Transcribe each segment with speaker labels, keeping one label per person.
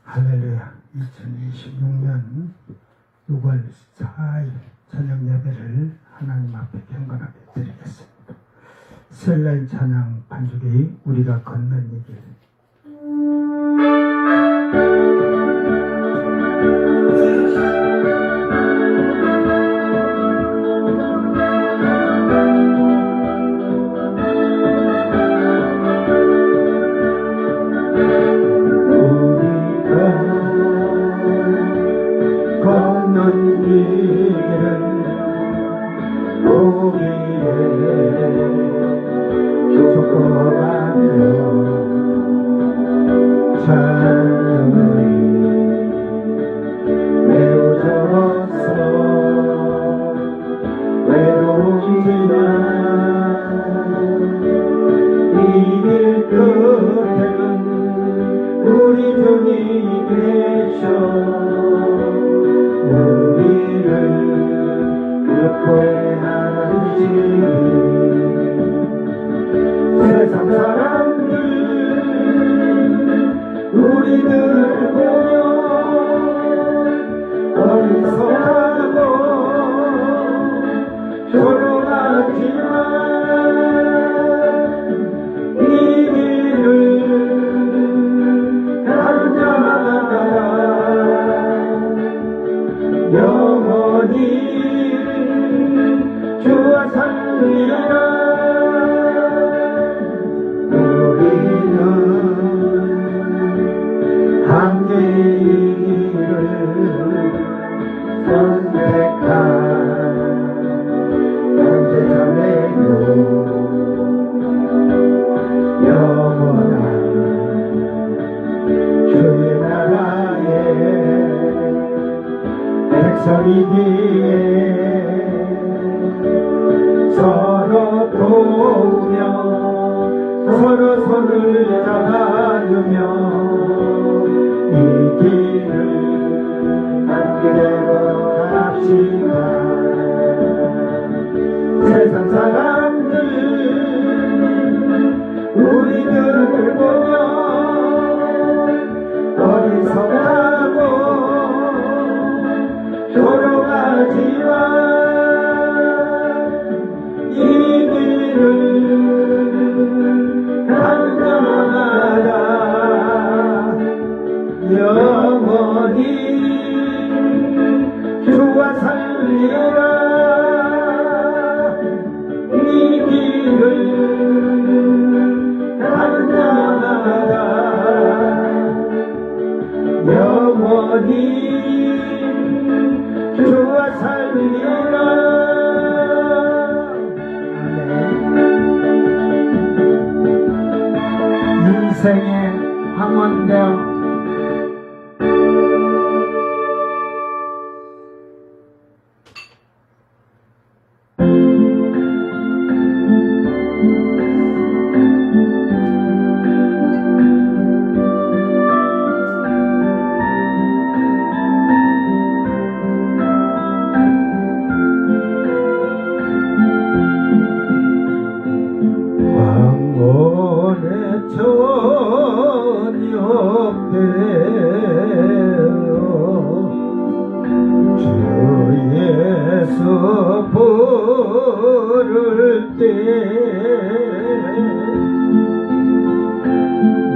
Speaker 1: 할렐루야. 2026년 6월 4일 저녁 예배를 하나님 앞에 경건하게 드리겠습니다. 설날 찬양 반주기 우리가 걷는 이 길. 걷는 길은 우리의 조그마한 찬양이 매우 적어서 외로우지만 이 길 끝에는 우리 주님 계셔 그분의 안아주시니 세상 사람들 우리들 보며 어리석하고 조롱하지만 이 길을 가는 자마다 영원히 주와 살리라. 우리는 함께 이 길을 선택한 형제자매요 영원한 주의 나라의 백성이기에 서로 도우며 서로 손을 잡아주며 이 길을 함께 걸어갑시다. 세상 사람들 우리들을 보며 어리석다고 조롱하지만 영원히 주와 살리라. 이 길을 가는 자마다 영원히 주와 살리라. 인생의 황혼되어 주 예수 부를 때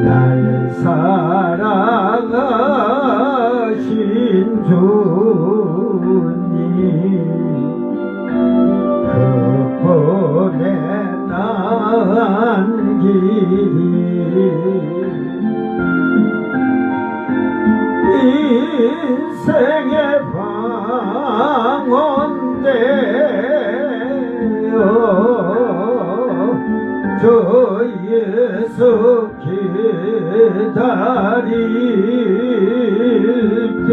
Speaker 1: 날 사랑하신 주님 그분의 나은 길이 인생의 방언되어 주 예수 기다릴 때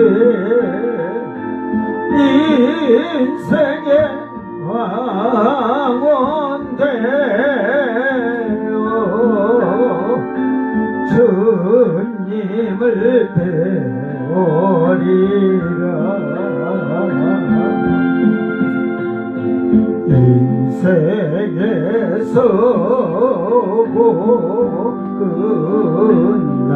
Speaker 1: 인생의 방언되어 주님을 배우리라. 인생에서 끝나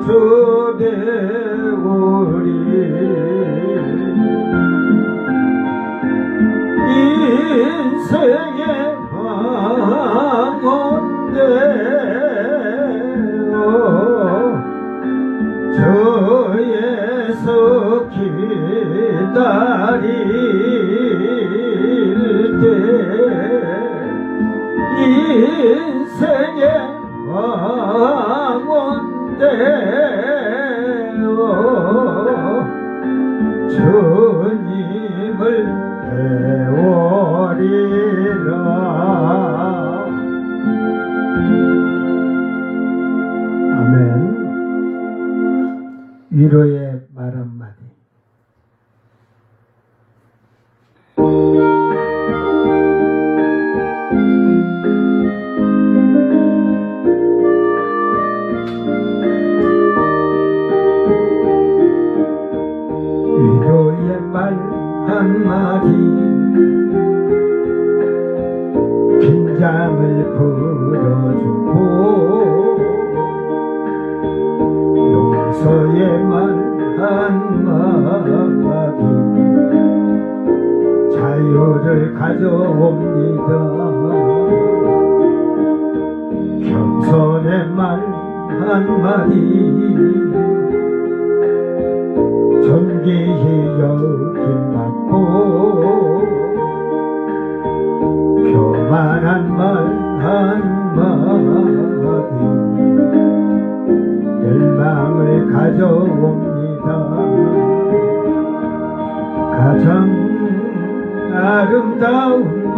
Speaker 1: 주배우리 인생의 황혼되어 저에서 기다릴 때 인생의 왕원되어 주님을 배워리라. 아멘. 위로의 말 한마디. 위로의 말 한마디 긴장을 풀어주고 용서의 말 한마디 자유를 가져옵니다. 겸손의 말 한마디 존귀히 여김받고 교만한 말 한마디 열망을 가져옵니다. 가장 아름다운 말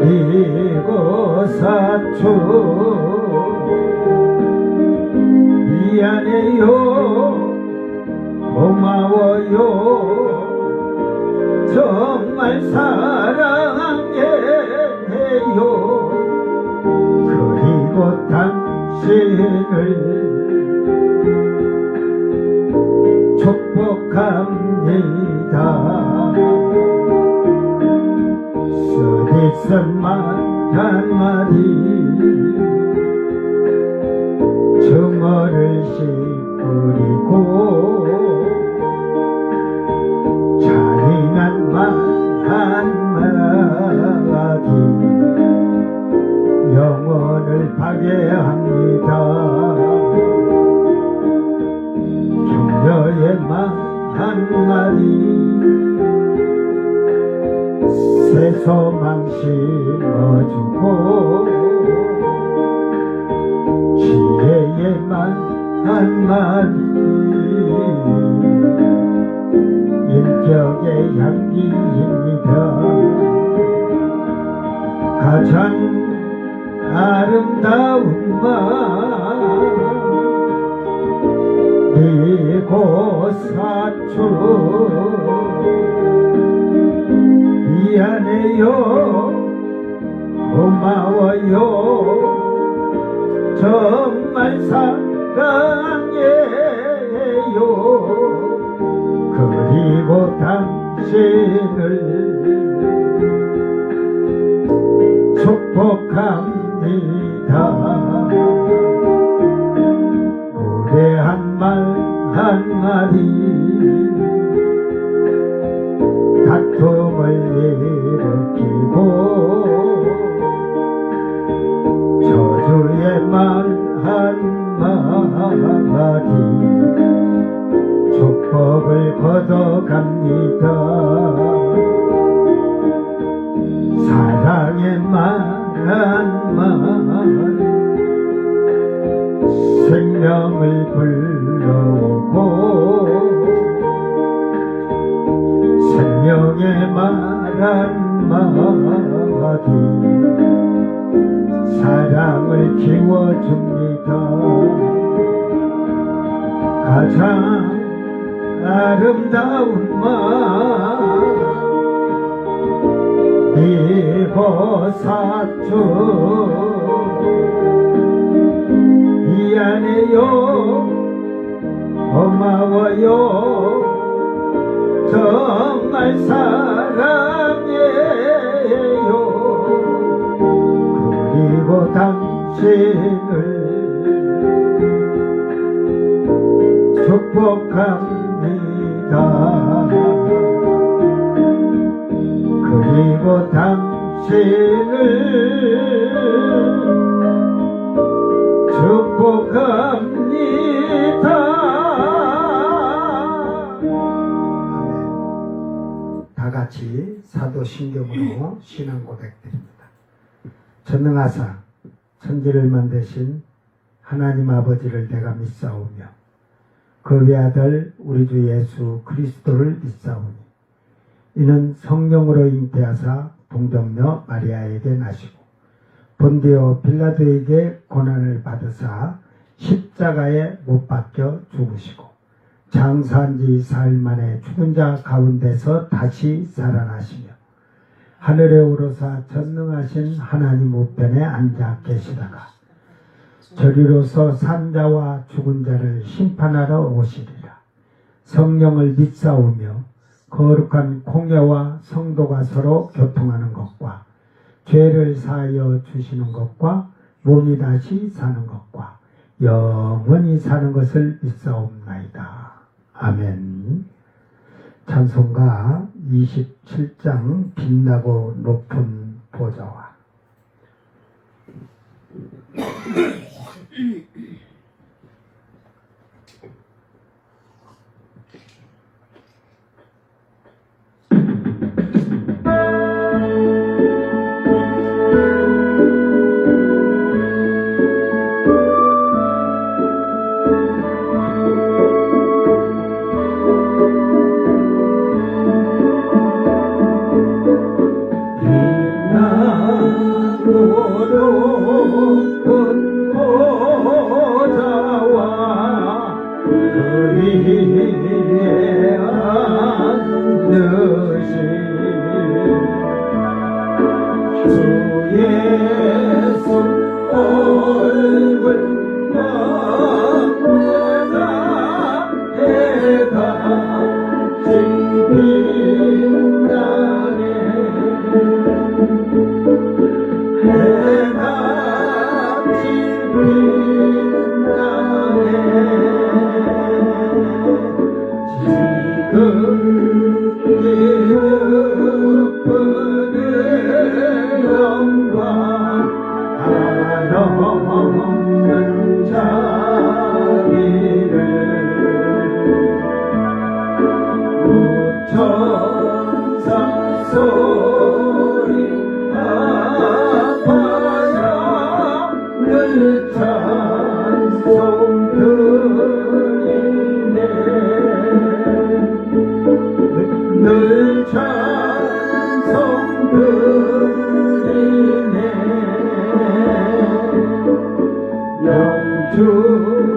Speaker 1: 이고 사초 미안해요 고마워요 정말 사랑해요 그리고 당신을 축복합니다. 쓰디쓴 말 한마디 증오를 씻뿌리고 잔인한 말 한마디 영혼을 파괴합니다. 격려의 말 한마디 새 소망 심어주고 지혜의 말 한마디 인격의 향기입니다. 가장 아름다운 말 이고 사초 미안해요 고마워요 정말 사랑해요 그리고 당신을 축복합니다. 무례한 말 한마디 다툼을 일으키고 저주의 말 한마디 축복을 거둬갑니다. 사랑의 말 한마디 생명을 불러오고 생명의 말 한마디 사랑을 키워줍니다. 가장 아름다운 말 이고 사초 미안해요 고마워요 정말 사랑해요 그리고 당신을 당신을 축복합니다. 그리고 당신을 축복합니다. 다 같이 사도신경으로 신앙 고백드립니다. 전능하사 천지를 만드신 하나님 아버지를 내가 믿사오며 그 외아들 우리 주 예수 그리스도를 믿사오니 이는 성령으로 잉태하사 동정녀 마리아에게 나시고 본디오 빌라도에게 고난을 받으사 십자가에 못 박혀 죽으시고 장사한 지 사흘 만에 죽은 자 가운데서 다시 살아나시며 하늘에 오르사 전능하신 하나님 우편에 앉아 계시다가 저리로서 산자와 죽은 자를 심판하러 오시리라. 성령을 믿사오며 거룩한 공예와 성도가 서로 교통하는 것과 죄를 사하여 주시는 것과 몸이 다시 사는 것과 영원히 사는 것을 믿사옵나이다. 아멘. 찬송가 27장 빛나고 높은 보좌와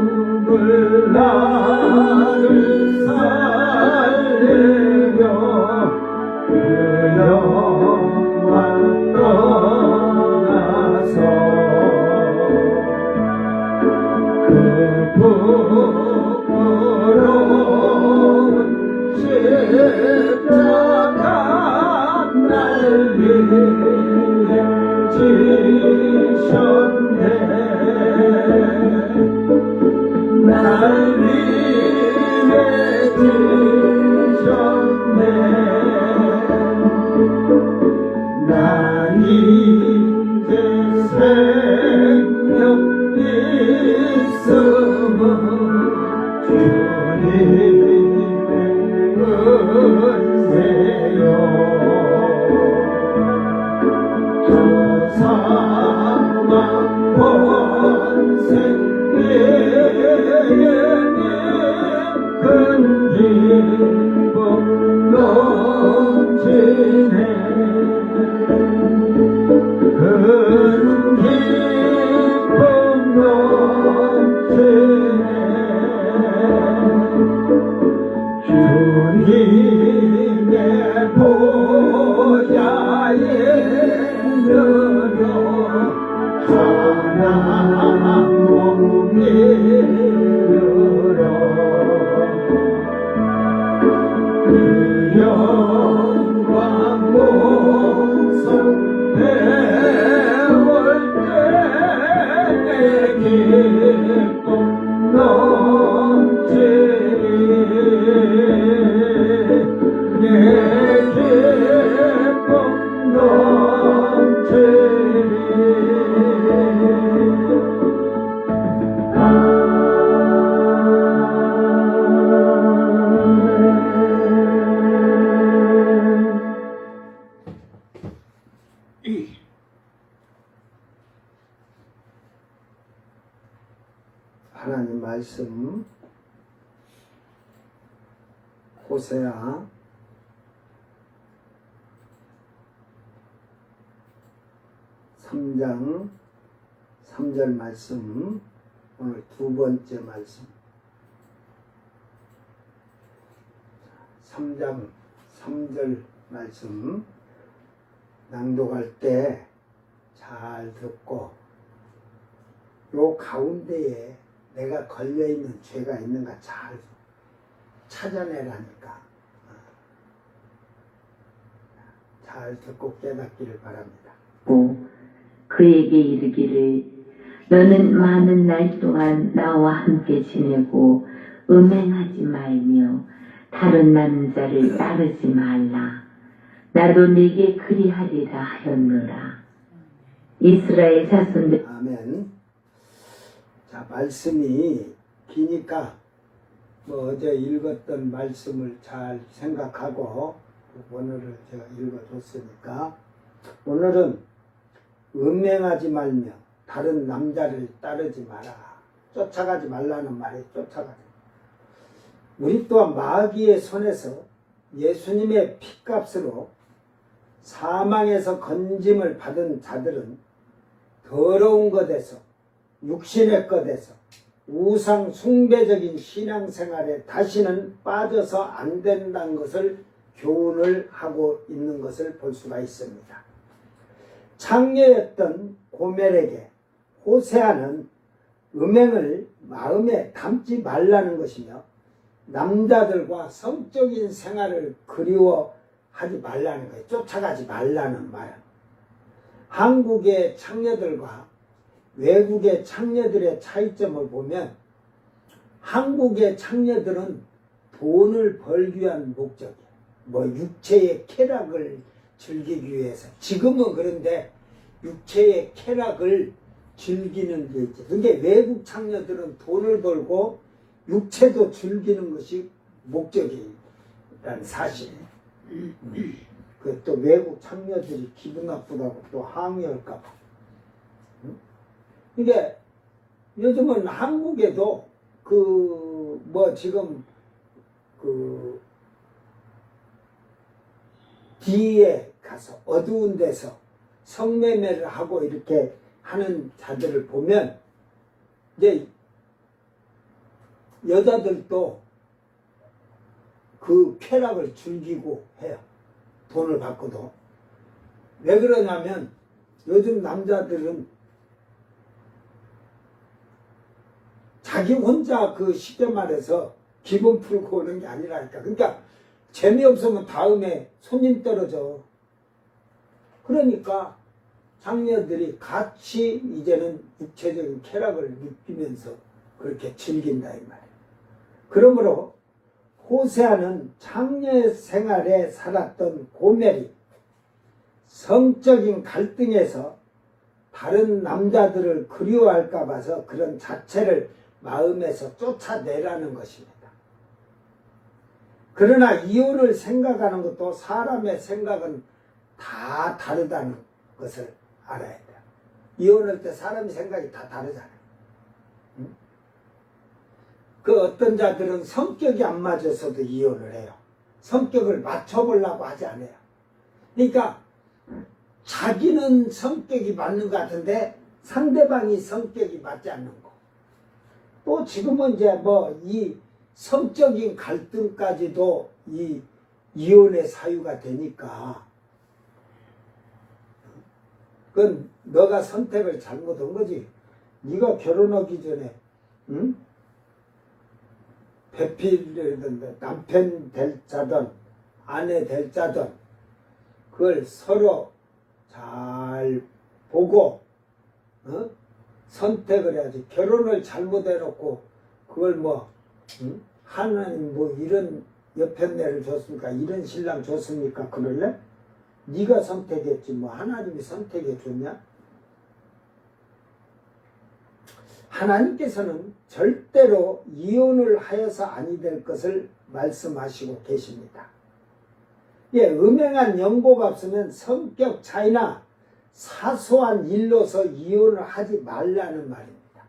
Speaker 1: 영주를 나를 살리며 그 영광 떠나서 그 부끄러운 십자가 날 위해 지셨네. 날 위해 지셨네. 나 이제 생명 있음은 주님의 은혜요. 주 사망 권세 큰 기쁨 넘치네. 큰 기쁨 넘치네. 주님의 보좌에 들어 하나 몸이르러 그 영광 목성 배울 때 기쁨 넘치리 하나님 말씀 호세아 3장 3절 말씀, 오늘 두 번째 말씀. 3장 3절 말씀 낭독할 때 잘 듣고 요 가운데에 내가 걸려있는 죄가 있는가 잘 찾아내라니까 잘 듣고 깨닫기를 바랍니다.
Speaker 2: 그에게 이르기를 너는 많은 날 동안 나와 함께 지내고 음행하지 말며 다른 남자를 따르지 말라. 나도 네게 그리하리라 하였노라. 이스라엘 자손들.
Speaker 1: 아멘. 자, 말씀이 기니까 뭐 어제 읽었던 말씀을 잘 생각하고 오늘을 제가 읽어줬으니까 오늘은 음행하지 말며 다른 남자를 따르지 마라. 쫓아가지 말라는 말이 쫓아가지. 우리 또한 마귀의 손에서 예수님의 핏값으로 사망에서 건짐을 받은 자들은 더러운 것에서 육신의 것에서 우상 숭배적인 신앙생활에 다시는 빠져서 안 된다는 것을 교훈을 하고 있는 것을 볼 수가 있습니다. 창녀였던 고멜에게 호세아는 음행을 마음에 담지 말라는 것이며 남자들과 성적인 생활을 그리워하지 말라는 거예요. 쫓아가지 말라는 말. 한국의 창녀들과 외국의 창녀들의 차이점을 보면 한국의 창녀들은 돈을 벌기 위한 목적이에요. 뭐 육체의 쾌락을 즐기기 위해서. 지금은 그런데 육체의 쾌락을 즐기는 게 있죠. 근데 외국 창녀들은 돈을 벌고 육체도 즐기는 것이 목적이라는 사실. 그 또 외국 창녀들이 기분 나쁘다고 또 항의할까봐. 이게 요즘은 한국에도 그 뭐 지금 그 뒤에 가서 어두운 데서 성매매를 하고 이렇게 하는 자들을 보면 이제 여자들도 그 쾌락을 즐기고 해요. 돈을 받고도. 왜 그러냐면 요즘 남자들은 자기 혼자 그 쉽게 말해서 기분 풀고 오는 게 아니라니까. 그러니까 재미없으면 다음에 손님 떨어져. 그러니까 장녀들이 같이 이제는 육체적인 쾌락을 느끼면서 그렇게 즐긴다 이 말이에요. 그러므로 호세아는 장녀 생활에 살았던 고멜이 성적인 갈등에서 다른 남자들을 그리워할까 봐서 그런 자체를 마음에서 쫓아내라는 것입니다. 그러나 이혼을 생각하는 것도 사람의 생각은 다 다르다는 것을 알아야 돼요. 이혼할 때 사람의 생각이 다 다르잖아요. 그 어떤 자들은 성격이 안 맞아서도 이혼을 해요. 성격을 맞춰보려고 하지 않아요. 그러니까 자기는 성격이 맞는 것 같은데 상대방이 성격이 맞지 않는 거. 또 지금은 이제 뭐 이 성적인 갈등까지도 이 이혼의 사유가 되니까 그건 너가 선택을 잘못한 거지. 네가 결혼하기 전에 응? 배필이든 남편 될 자든 아내 될 자든 그걸 서로 잘 보고 선택을 해야지. 결혼을 잘못해놓고 그걸 뭐 하나님 뭐 이런 여편네를 줬습니까? 이런 신랑 줬습니까? 그럴래? 네가 선택했지 뭐 하나님이 선택해 줬냐? 하나님께서는 절대로 이혼을 하여서 아니 될 것을 말씀하시고 계십니다. 예, 음행한 연고가 없으면 성격 차이나 사소한 일로서 이혼을 하지 말라는 말입니다.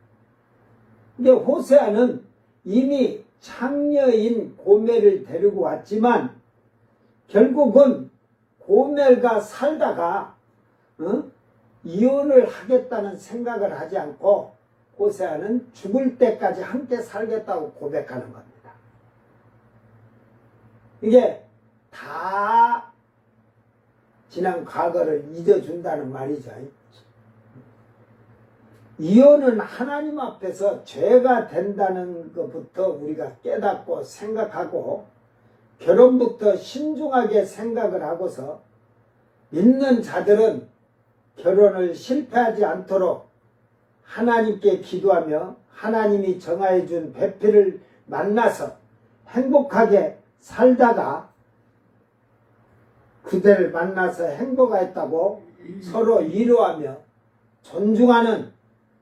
Speaker 1: 근데 호세아는 이미 창녀인 고멜을 데리고 왔지만 결국은 고멜과 살다가 이혼을 하겠다는 생각을 하지 않고 호세아는 죽을 때까지 함께 살겠다고 고백하는 겁니다. 이게 다 지난 과거를 잊어준다는 말이죠. 이혼은 하나님 앞에서 죄가 된다는 것부터 우리가 깨닫고 생각하고 결혼부터 신중하게 생각을 하고서 믿는 자들은 결혼을 실패하지 않도록 하나님께 기도하며 하나님이 정하여 준 배필을 만나서 행복하게 살다가 그대를 만나서 행복했다고 서로 위로하며 존중하는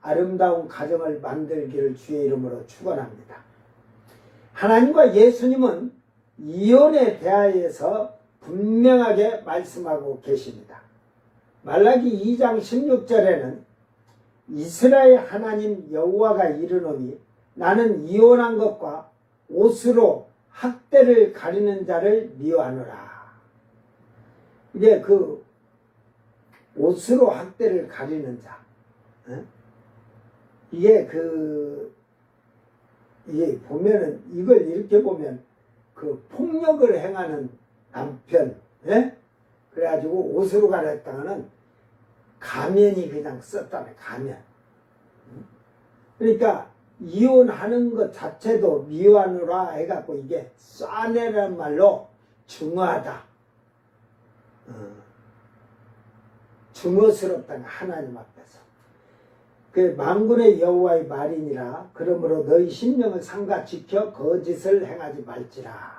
Speaker 1: 아름다운 가정을 만들기를 주의 이름으로 축원합니다. 하나님과 예수님은 이혼에 대하여서 분명하게 말씀하고 계십니다. 말라기 2장 16절에는 이스라엘 하나님 여호와가 이르노니 나는 이혼한 것과 옷으로 학대를 가리는 자를 미워하노라. 이게 그 옷으로 학대를 가리는 자, 이게 이게 보면은 이걸 이렇게 보면 그 폭력을 행하는 남편, 그래가지고 옷으로 가렸다가는 가면이 그냥 썼다네, 가면. 그러니까 이혼하는 것 자체도 미워하노라 해갖고 이게 쏴내라는 말로 중하다, 중어스럽다는 하나님 앞에서. 그 만군의 여호와의 말이니라. 그러므로 너희 심령을 삼가 지켜 거짓을 행하지 말지라.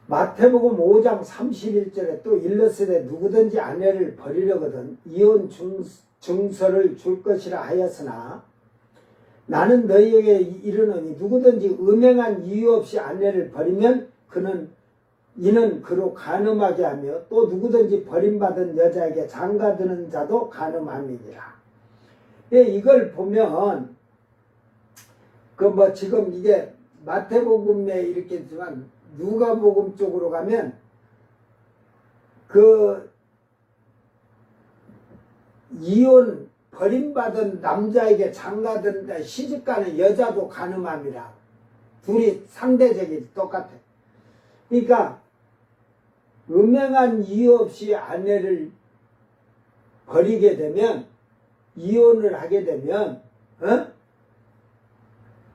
Speaker 1: 마태복음 5장 31절에 또 일러스되 누구든지 아내를 버리려거든 이혼 증서를 줄 것이라 하였으나 나는 너희에게 이르노니 누구든지 음행한 이유 없이 아내를 버리면 이는 그로 간음하게 하며 또 누구든지 버림받은 여자에게 장가드는 자도 간음함이니라. 이걸 보면 지금 이게 마태복음에 이렇게 있지만 누가복음 쪽으로 가면 이혼 버림받은 남자에게 장가드는 시집가는 여자도 간음함이라. 둘이 상대적이 똑같아. 그러니까 음행한 이유 없이 아내를 버리게 되면, 이혼을 하게 되면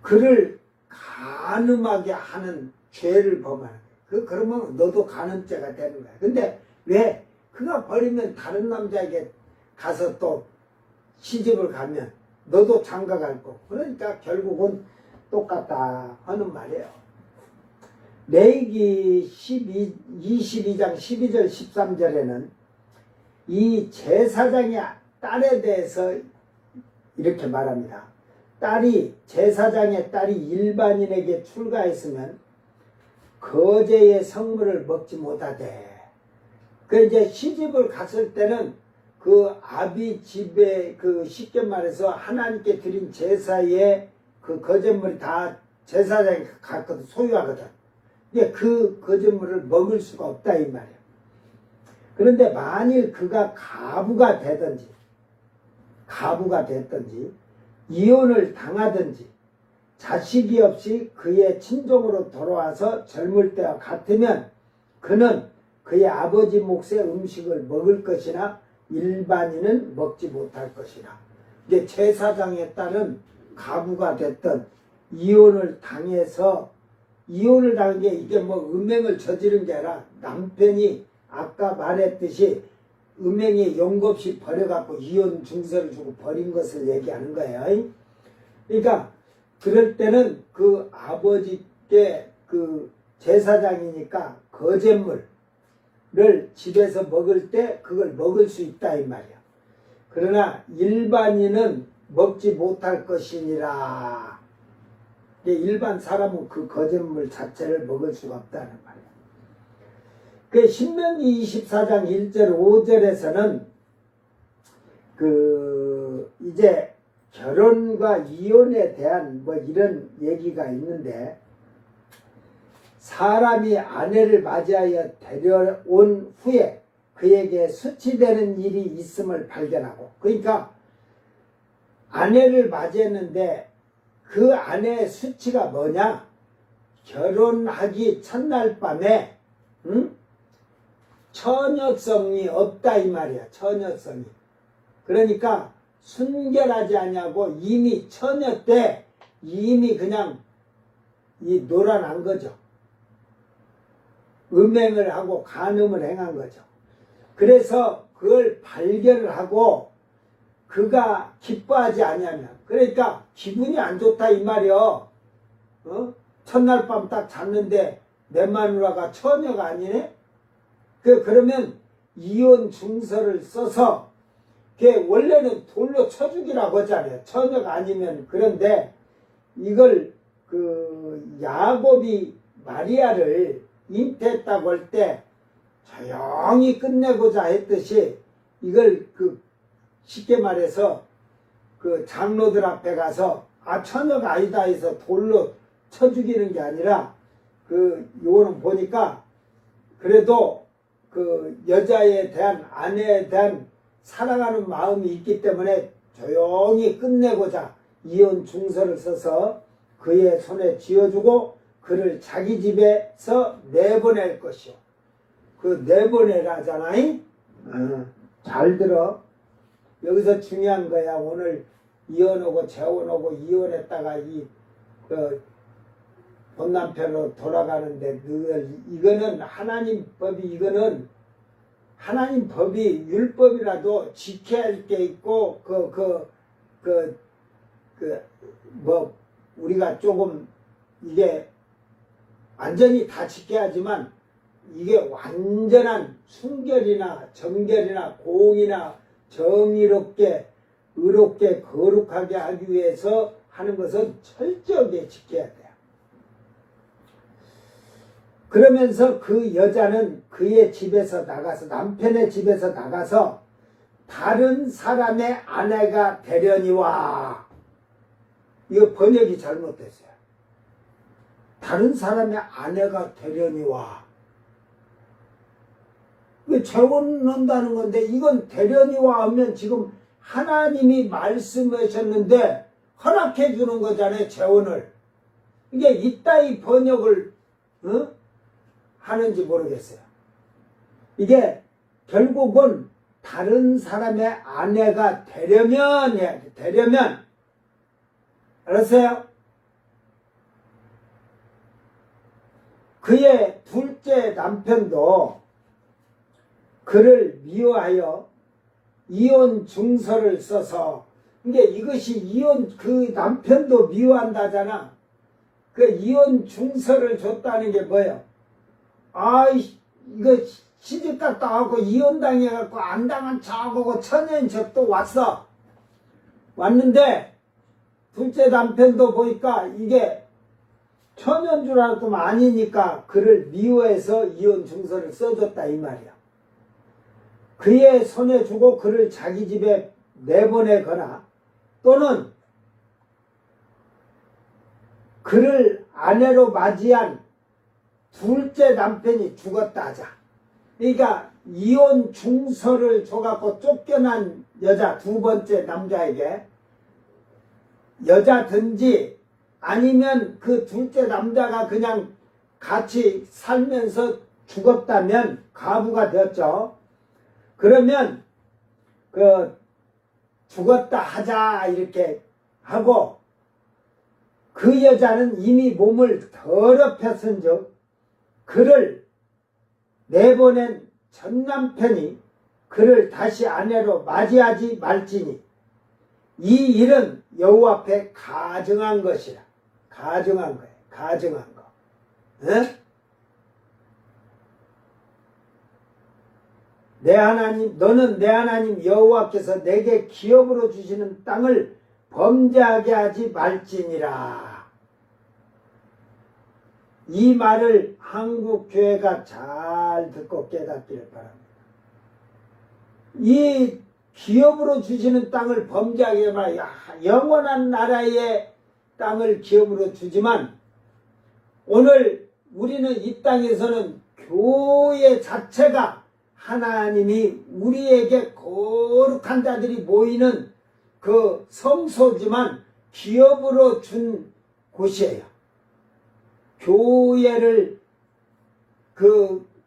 Speaker 1: 그를 간음하게 하는 죄를 범하는 거야. 그러면 너도 간음죄가 되는 거야. 근데 왜? 그가 버리면 다른 남자에게 가서 또 시집을 가면 너도 장가 갈 거고. 그러니까 결국은 똑같다 하는 말이에요. 레위기 22장 12절 13절에는 이 제사장의 딸에 대해서 이렇게 말합니다. 제사장의 딸이 일반인에게 출가했으면 거제의 성물을 먹지 못하되, 이제 시집을 갔을 때는 그 아비 집에 쉽게 말해서 하나님께 드린 제사의 그 거제물이 다 제사장이 갖거든, 소유하거든. 그 거제물을 먹을 수가 없다 이 말이야. 그런데 만일 그가 가부가 됐든지 이혼을 당하든지 자식이 없이 그의 친정으로 돌아와서 젊을 때와 같으면 그는 그의 아버지 몫의 음식을 먹을 것이나 일반인은 먹지 못할 것이라. 이게 제사장의 딸은 가부가 됐던 이혼을 당해서, 이혼을 당한 게 이게 음행을 저지른 게 아니라 남편이 아까 말했듯이 음행에 용거 없이 버려갖고 이혼 증서를 주고 버린 것을 얘기하는 거예요. 그러니까 그럴 때는 그 아버지께 그 제사장이니까 거zet물을 집에서 먹을 때 그걸 먹을 수 있다 이 말이야. 그러나 일반인은 먹지 못할 것이니라. 일반 사람은 그 거zet물 자체를 먹을 수가 없다는 말이야. 그 신명기 24장 1절 5절에서는 그 이제 결혼과 이혼에 대한 뭐 이런 얘기가 있는데, 사람이 아내를 맞이하여 데려온 후에 그에게 수치되는 일이 있음을 발견하고, 그러니까 아내를 맞이했는데 그 아내의 수치가 뭐냐? 결혼하기 첫날 밤에 처녀성이 없다 이 말이야. 처녀성이. 그러니까 순결하지 않냐고 이미 처녀 때 이미 그냥 이 노란한 거죠. 음행을 하고 간음을 행한 거죠. 그래서 그걸 발견을 하고 그가 기뻐하지 않냐면, 그러니까 기분이 안 좋다 이 말이요. 첫날 밤 딱 잤는데 내 마누라가 처녀가 아니네? 그러면 이혼 증서를 써서, 원래는 돌로 쳐 죽이라고 하잖아요. 처녀가 아니면. 그런데 이걸 그 야곱이 마리아를 잉태했다고 할 때 조용히 끝내고자 했듯이, 이걸 그 쉽게 말해서 그 장로들 앞에 가서 처녀가 아니다 해서 돌로 쳐 죽이는 게 아니라, 요거는 보니까 그래도 그 여자에 대한, 아내에 대한 사랑하는 마음이 있기 때문에 조용히 끝내고자 이혼 증서를 써서 그의 손에 쥐어주고 그를 자기 집에서 내보낼 것이요. 그 내보내라잖아요. 잘 들어. 여기서 중요한 거야. 오늘 이혼하고 재혼하고 이혼했다가 본남편으로 돌아가는데, 이거는 하나님 법이, 이거는 하나님 법이 율법이라도 지켜야 할 게 있고, 우리가 조금 이게 완전히 다 지켜야지만, 이게 완전한 순결이나 정결이나 공이나 정의롭게 의롭게 거룩하게 하기 위해서 하는 것은 철저하게 지켜야 돼요. 그러면서 그 여자는 그의 집에서 나가서, 남편의 집에서 나가서 다른 사람의 아내가 되려니와, 이거 번역이 잘못됐어요. 다른 사람의 아내가 되려니와. 재혼한다는 건데, 이건 되려니와 하면 지금 하나님이 말씀하셨는데 허락해 주는 거잖아요, 재혼을. 이게 이따위 번역을 하는지 모르겠어요. 이게 결국은 다른 사람의 아내가 되려면 해야 돼. 되려면. 알았어요? 그의 둘째 남편도 그를 미워하여 이혼 증서를 써서, 이것이 이혼, 그 남편도 미워한다잖아. 그 이혼 증서를 줬다는 게 뭐예요? 이거 시집갔다 하고 이혼당해갖고 안 당한 척하고 처녀인 척도 왔는데, 둘째 남편도 보니까 이게 처녀인 줄 알았더니 아니니까 그를 미워해서 이혼 증서를 써줬다 이 말이야. 그의 손에 주고 그를 자기 집에 내보내거나, 또는 그를 아내로 맞이한 둘째 남편이 죽었다 하자. 그러니까 이혼 증서를 줘갖고 쫓겨난 여자, 두 번째 남자에게, 여자든지 아니면 그 둘째 남자가 그냥 같이 살면서 죽었다면 가부가 되었죠. 그러면 죽었다 하자 이렇게 하고, 그 여자는 이미 몸을 더럽혔은즉 그를 내보낸 전 남편이 그를 다시 아내로 맞이하지 말지니 이 일은 여호와 앞에 가증한 것이라. 가정한 거예요. 가정한 거. 에? 내 하나님, 너는 내 하나님 여호와께서 내게 기업으로 주시는 땅을 범죄하게 하지 말지니라. 이 말을 한국 교회가 잘 듣고 깨닫기를 바랍니다. 이 기업으로 주시는 땅을 범죄하게 하면 영원한 나라의 땅을 기업으로 주지만 오늘 우리는 이 땅에서는 교회 자체가 하나님이 우리에게 거룩한 자들이 모이는 그 성소지만 기업으로 준 곳이에요. 교회를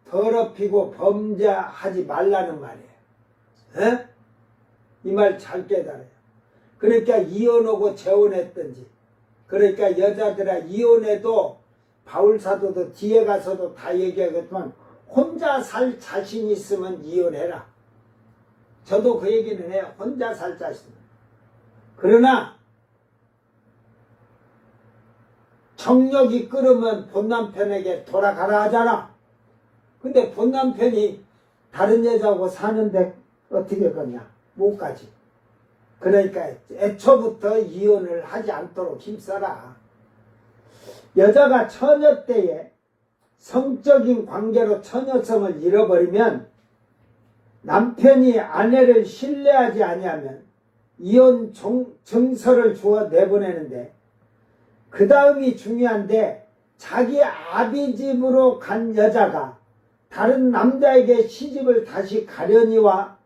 Speaker 1: 더럽히고 범죄하지 말라는 말이에요. 이 말 잘 깨달아요. 그러니까 이혼하고 재혼했든지, 그러니까 여자들아 이혼해도 바울 사도도 뒤에 가서도 다 얘기하겠지만 혼자 살 자신 있으면 이혼해라. 저도 그 얘기는 해요. 혼자 살 자신. 그러나 정력이 끓으면 본남편에게 돌아가라 하잖아. 근데 본남편이 다른 여자하고 사는데 어떻게 거냐? 못 가지. 그러니까 애초부터 이혼을 하지 않도록 힘써라. 여자가 처녀 때에 성적인 관계로 처녀성을 잃어버리면 남편이 아내를 신뢰하지 아니하면 이혼 증서를 주어 내보내는데, 그 다음이 중요한데, 자기 아비 집으로 간 여자가 다른 남자에게 시집을 다시 가려니와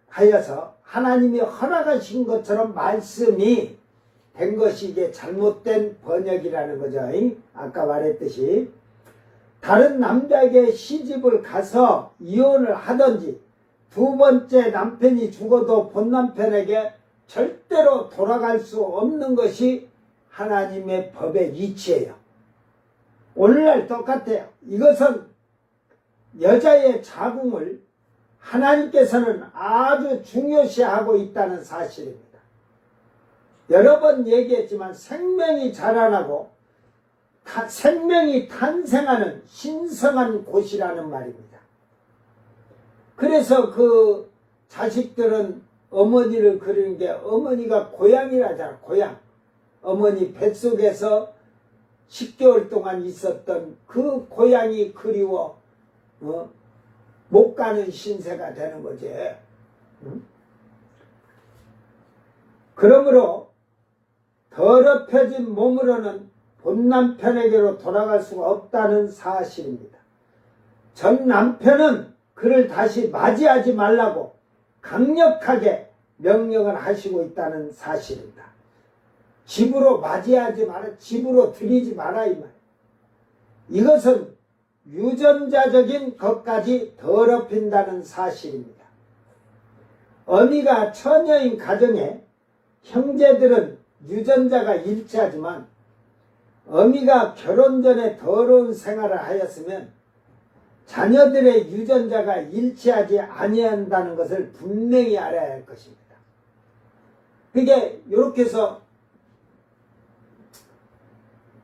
Speaker 1: 하여서 하나님이 허락하신 것처럼 말씀이 된 것이 이게 잘못된 번역이라는 거죠. 아까 말했듯이 다른 남자에게 시집을 가서 이혼을 하든지 두 번째 남편이 죽어도 본 남편에게 절대로 돌아갈 수 없는 것이 하나님의 법의 이치예요. 오늘날 똑같아요. 이것은 여자의 자궁을 하나님께서는 아주 중요시하고 있다는 사실입니다. 여러 번 얘기했지만 생명이 자라나고 생명이 탄생하는 신성한 곳이라는 말입니다. 그래서 그 자식들은 어머니를 그리는 게 어머니가 고향이라잖아. 고향. 어머니 뱃속에서 10개월 동안 있었던 그 고향이 그리워 못 가는 신세가 되는 거지. 그러므로 더럽혀진 몸으로는 본 남편에게로 돌아갈 수가 없다는 사실입니다. 전 남편은 그를 다시 맞이하지 말라고 강력하게 명령을 하시고 있다는 사실입니다. 집으로 맞이하지 마라, 집으로 들이지 마라 이 말. 이것은 유전자적인 것까지 더럽힌다는 사실입니다. 어미가 처녀인 가정에 형제들은 유전자가 일치하지만 어미가 결혼 전에 더러운 생활을 하였으면 자녀들의 유전자가 일치하지 아니한다는 것을 분명히 알아야 할 것입니다. 그게 이렇게 해서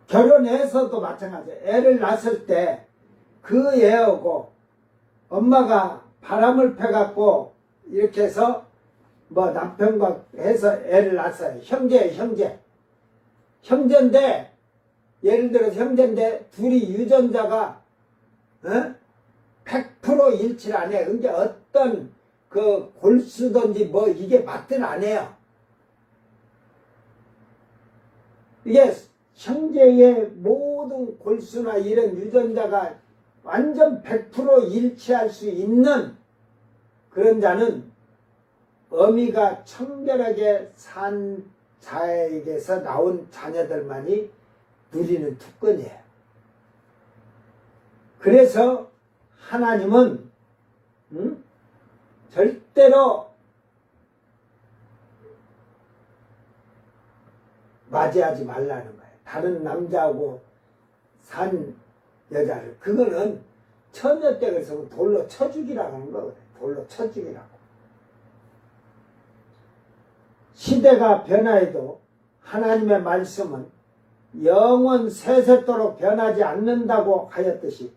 Speaker 1: 결혼해서도 마찬가지예요. 애를 낳았을 때 그 애하고 엄마가 바람을 펴갖고 이렇게 해서 뭐 남편과 해서 애를 낳았어요. 형제인데 예를 들어서 형제인데 둘이 유전자가 100% 일치를 안 해요. 그러니까 어떤 그 골수든지 뭐 이게 맞든 안 해요. 이게 형제의 모든 골수나 이런 유전자가 완전 100% 일치할 수 있는 그런 자는 어미가 청결하게 산 자에게서 나온 자녀들만이 누리는 특권이에요. 그래서 하나님은 절대로 맞이하지 말라는 거예요. 다른 남자하고 산 여자를. 그거는 처녀 때 그래서 돌로 쳐 죽이라고 하는 거거든요. 돌로 쳐 죽이라고. 시대가 변화해도 하나님의 말씀은 영원 세세토록 변하지 않는다고 하였듯이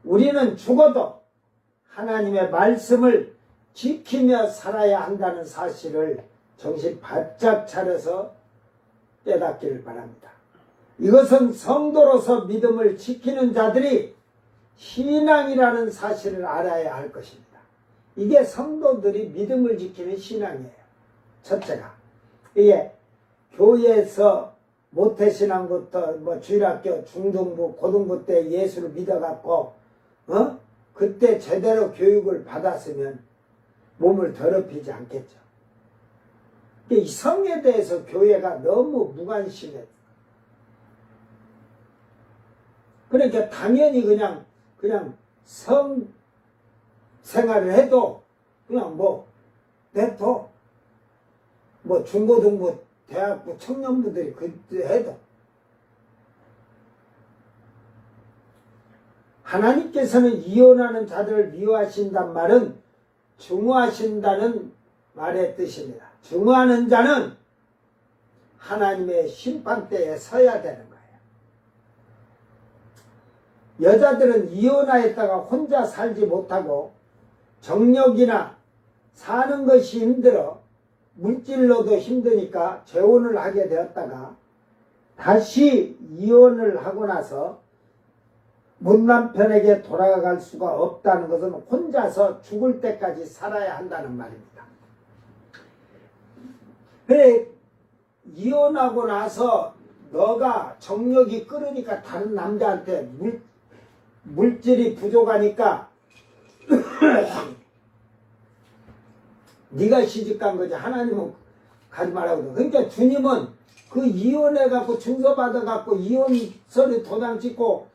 Speaker 1: 우리는 죽어도 하나님의 말씀을 지키며 살아야 한다는 사실을 정신 바짝 차려서 깨닫기를 바랍니다. 이것은 성도로서 믿음을 지키는 자들이 신앙이라는 사실을 알아야 할 것입니다. 이게 성도들이 믿음을 지키는 신앙이에요. 첫째가 이게 교회에서 모태신앙부터 뭐 주일학교, 중등부, 고등부 때 예수를 믿어갖고 그때 제대로 교육을 받았으면 몸을 더럽히지 않겠죠. 이 성에 대해서 교회가 너무 무관심해. 그러니까 당연히 그냥 성 생활을 해도 그냥 뭐 내토 뭐 중고등부, 대학부 청년부들이 그때 해도 하나님께서는 이혼하는 자들을 미워하신단 말은 증오하신다는 말의 뜻입니다. 증오하는 자는 하나님의 심판대에 서야 되는 거예요. 여자들은 이혼하였다가 혼자 살지 못하고 정력이나 사는 것이 힘들어 물질로도 힘드니까 재혼을 하게 되었다가 다시 이혼을 하고 나서 문 남편에게 돌아갈 수가 없다는 것은 혼자서 죽을 때까지 살아야 한다는 말입니다. 그래, 이혼하고 나서 너가 정력이 끓으니까 다른 남자한테 물질이 부족하니까 네가 시집간 거지 하나님은 가지 말라고. 그러니까 주님은 그 이혼해갖고 증서받아갖고 이혼서류 도장 찍고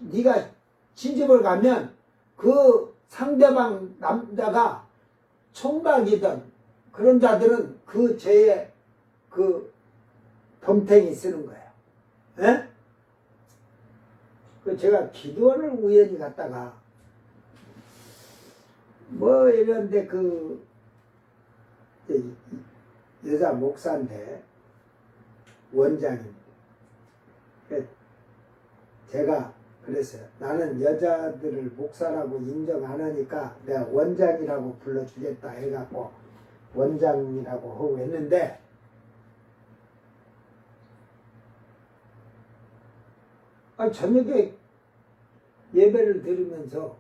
Speaker 1: 네가 시집을 가면 그 상대방 남자가 총각이든 그런 자들은 그 죄에 그 범탱이 쓰는 거예요. 예? 그 제가 기도원을 우연히 갔다가 뭐 이런데 그 여자 목사인데 원장입니다. 제가 그랬어요. 나는 여자들을 목사라고 인정 안 하니까 내가 원장이라고 불러주겠다 해갖고 원장이라고 하고 했는데 저녁에 예배를 드리면서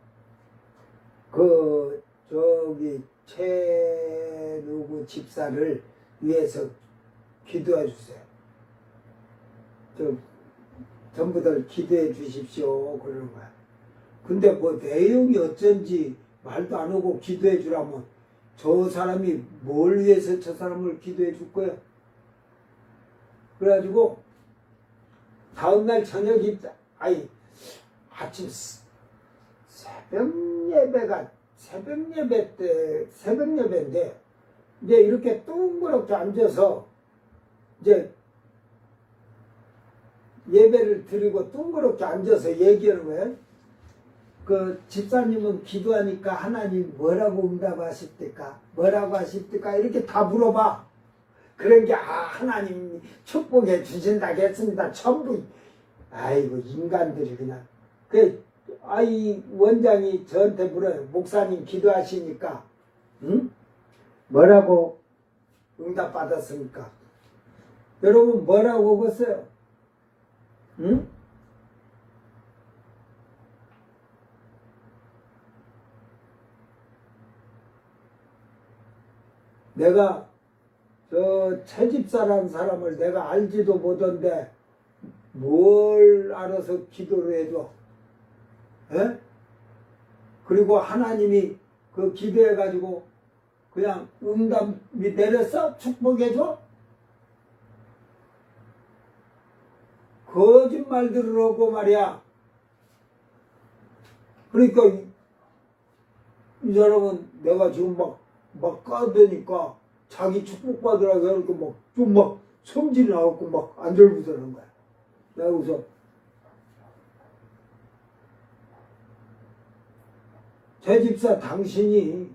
Speaker 1: 최 누구 집사를 위해서 기도해 주세요. 전부들 기도해 주십시오 그러는 거야. 근데 뭐 내용이 어쩐지 말도 안 하고 기도해 주라면 저 사람이 뭘 위해서 저 사람을 기도해 줄 거야? 그래가지고 다음날 저녁이 아침 새벽 예배인데 이제 이렇게 둥그렇게 앉아서 이제 예배를 드리고 둥그렇게 앉아서 얘기하는 거예요. 그 집사님은 기도하니까 하나님 뭐라고 응답하십니까? 뭐라고 하십니까? 이렇게 다 물어봐. 그런 게 하나님 축복해 주신다겠습니다. 전부 아이고 인간들이 그냥 이 원장이 저한테 물어요. 목사님 기도하시니까 응? 뭐라고 응답받았습니까? 여러분 뭐라고 보세요? 응? 내가 저 채집사라는 사람을 내가 알지도 못한데 뭘 알아서 기도를 해줘? 에? 그리고 하나님이 그 기도해가지고 그냥 응답이 내렸어? 축복해줘? 거짓말들을 하고 말이야. 그러니까 이 사람은 내가 지금 막 까대니까 자기 축복받으라고 해놓고 좀 성질이 나갖고 막 안절부절한 거야. 내가 그래서 채집사 당신이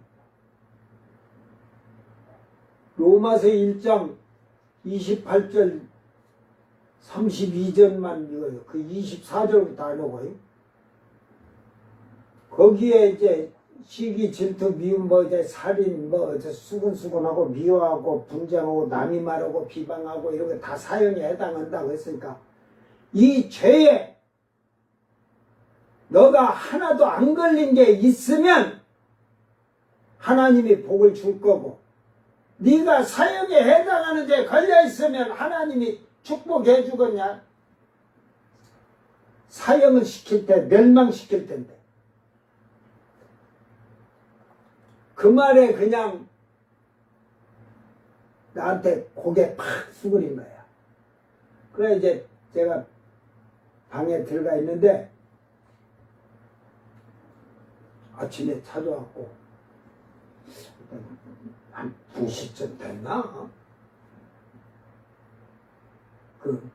Speaker 1: 로마서 1장 28절 32절만 읽어요. 그 24절부터 안 오고요. 거기에 이제 시기, 질투, 미움, 뭐 이제 살인, 뭐 이제 수근수근하고 미워하고 분쟁하고 남이 말하고 비방하고 이런 게 다 사형에 해당한다고 했으니까 이 죄에 너가 하나도 안 걸린 게 있으면 하나님이 복을 줄 거고, 네가 사형에 해당하는 데 걸려 있으면 하나님이 축복해 주겠냐? 사형을 시킬 때 멸망시킬 텐데. 그 말에 그냥 나한테 고개 팍 수그린 거야. 그래 이제 제가 방에 들어가 있는데 아침에 찾아왔고 한 2시쯤 됐나? 그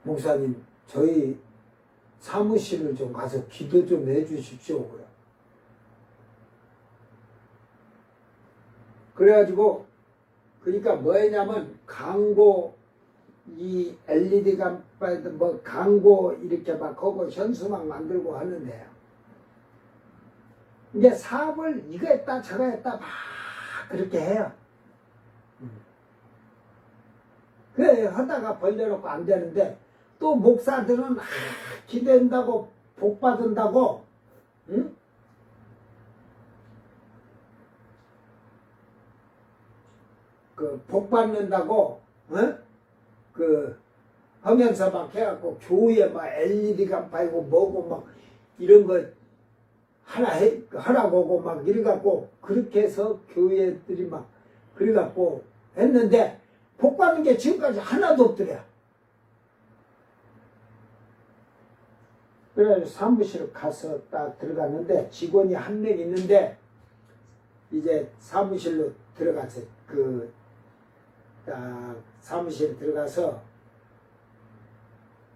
Speaker 1: 목사님 저희 사무실을 좀 가서 기도 좀 해주십시오. 그래. 그래가지고 그러니까 뭐냐면 광고 이 LED 간판에도 뭐 광고 이렇게 막 하고 현수막 만들고 하는데요. 이제 사업을 이거 했다 저거 했다 막 그렇게 해요. 그래 하다가 벌려놓고 안 되는데 또 목사들은 기도한다고 복 받은다고 응? 그 복 받는다고 그 하면서 막 해갖고 교회에 막 LED 간판이고 뭐고 막 이런 거 하라고 하고 막 이래갖고 그렇게 해서 교회들이 막 그래갖고 했는데 복 받는 게 지금까지 하나도 없더래. 그래가지고 사무실을 가서 딱 들어갔는데 직원이 한 명 있는데 이제 사무실로 들어가서 딱 사무실에 들어가서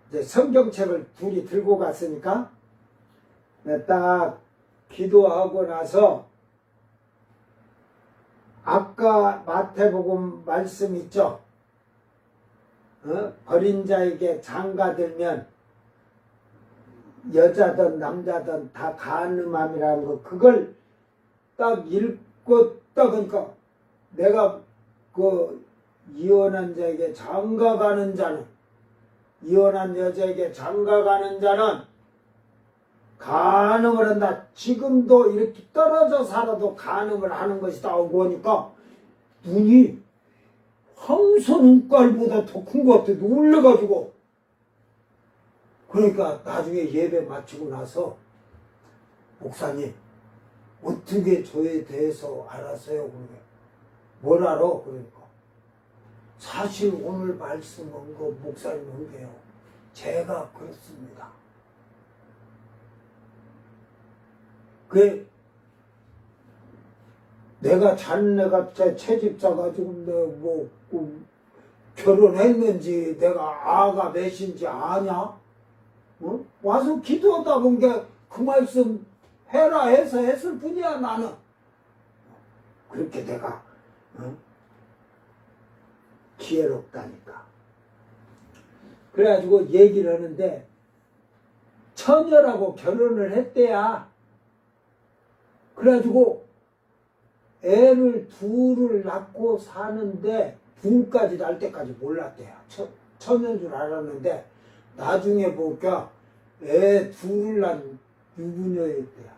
Speaker 1: 이제 성경책을 둘이 들고 갔으니까 딱 기도하고 나서 아까 마태복음 말씀 있죠? 버린 자에게 장가들면 여자든 남자든 다 간음함이라는 거 그걸 딱 읽고 딱 그러니까 내가 그 이혼한 자에게 장가가는 자는 이혼한 여자에게 장가가는 자는 간음을 한다. 지금도 이렇게 떨어져 살아도 간음을 하는 것이다 하고 하니까 눈이 황소 눈깔보다 더 큰 것 같아. 놀래가지고. 그러니까 나중에 예배 마치고 나서 목사님 어떻게 저에 대해서 알았어요? 그러게 뭘 알아? 그러니까 사실 오늘 말씀한 거 목사님 한 게요. 제가 그렇습니다. 내가 자네가 채집자 가지고 뭐 결혼했는지 내가 아가 몇인지 아냐? 와서 기도하다 본 게 그 말씀 해라 해서 했을 뿐이야 나는. 그렇게 내가 지혜롭다니까. 그래가지고 얘기를 하는데 처녀라고 결혼을 했대야. 그래가지고 애를 둘을 낳고 사는데 둘까지 낳을 때까지 몰랐대요. 처녀인 줄 알았는데 나중에 보니까 애 둘을 낳은 유부녀였대요.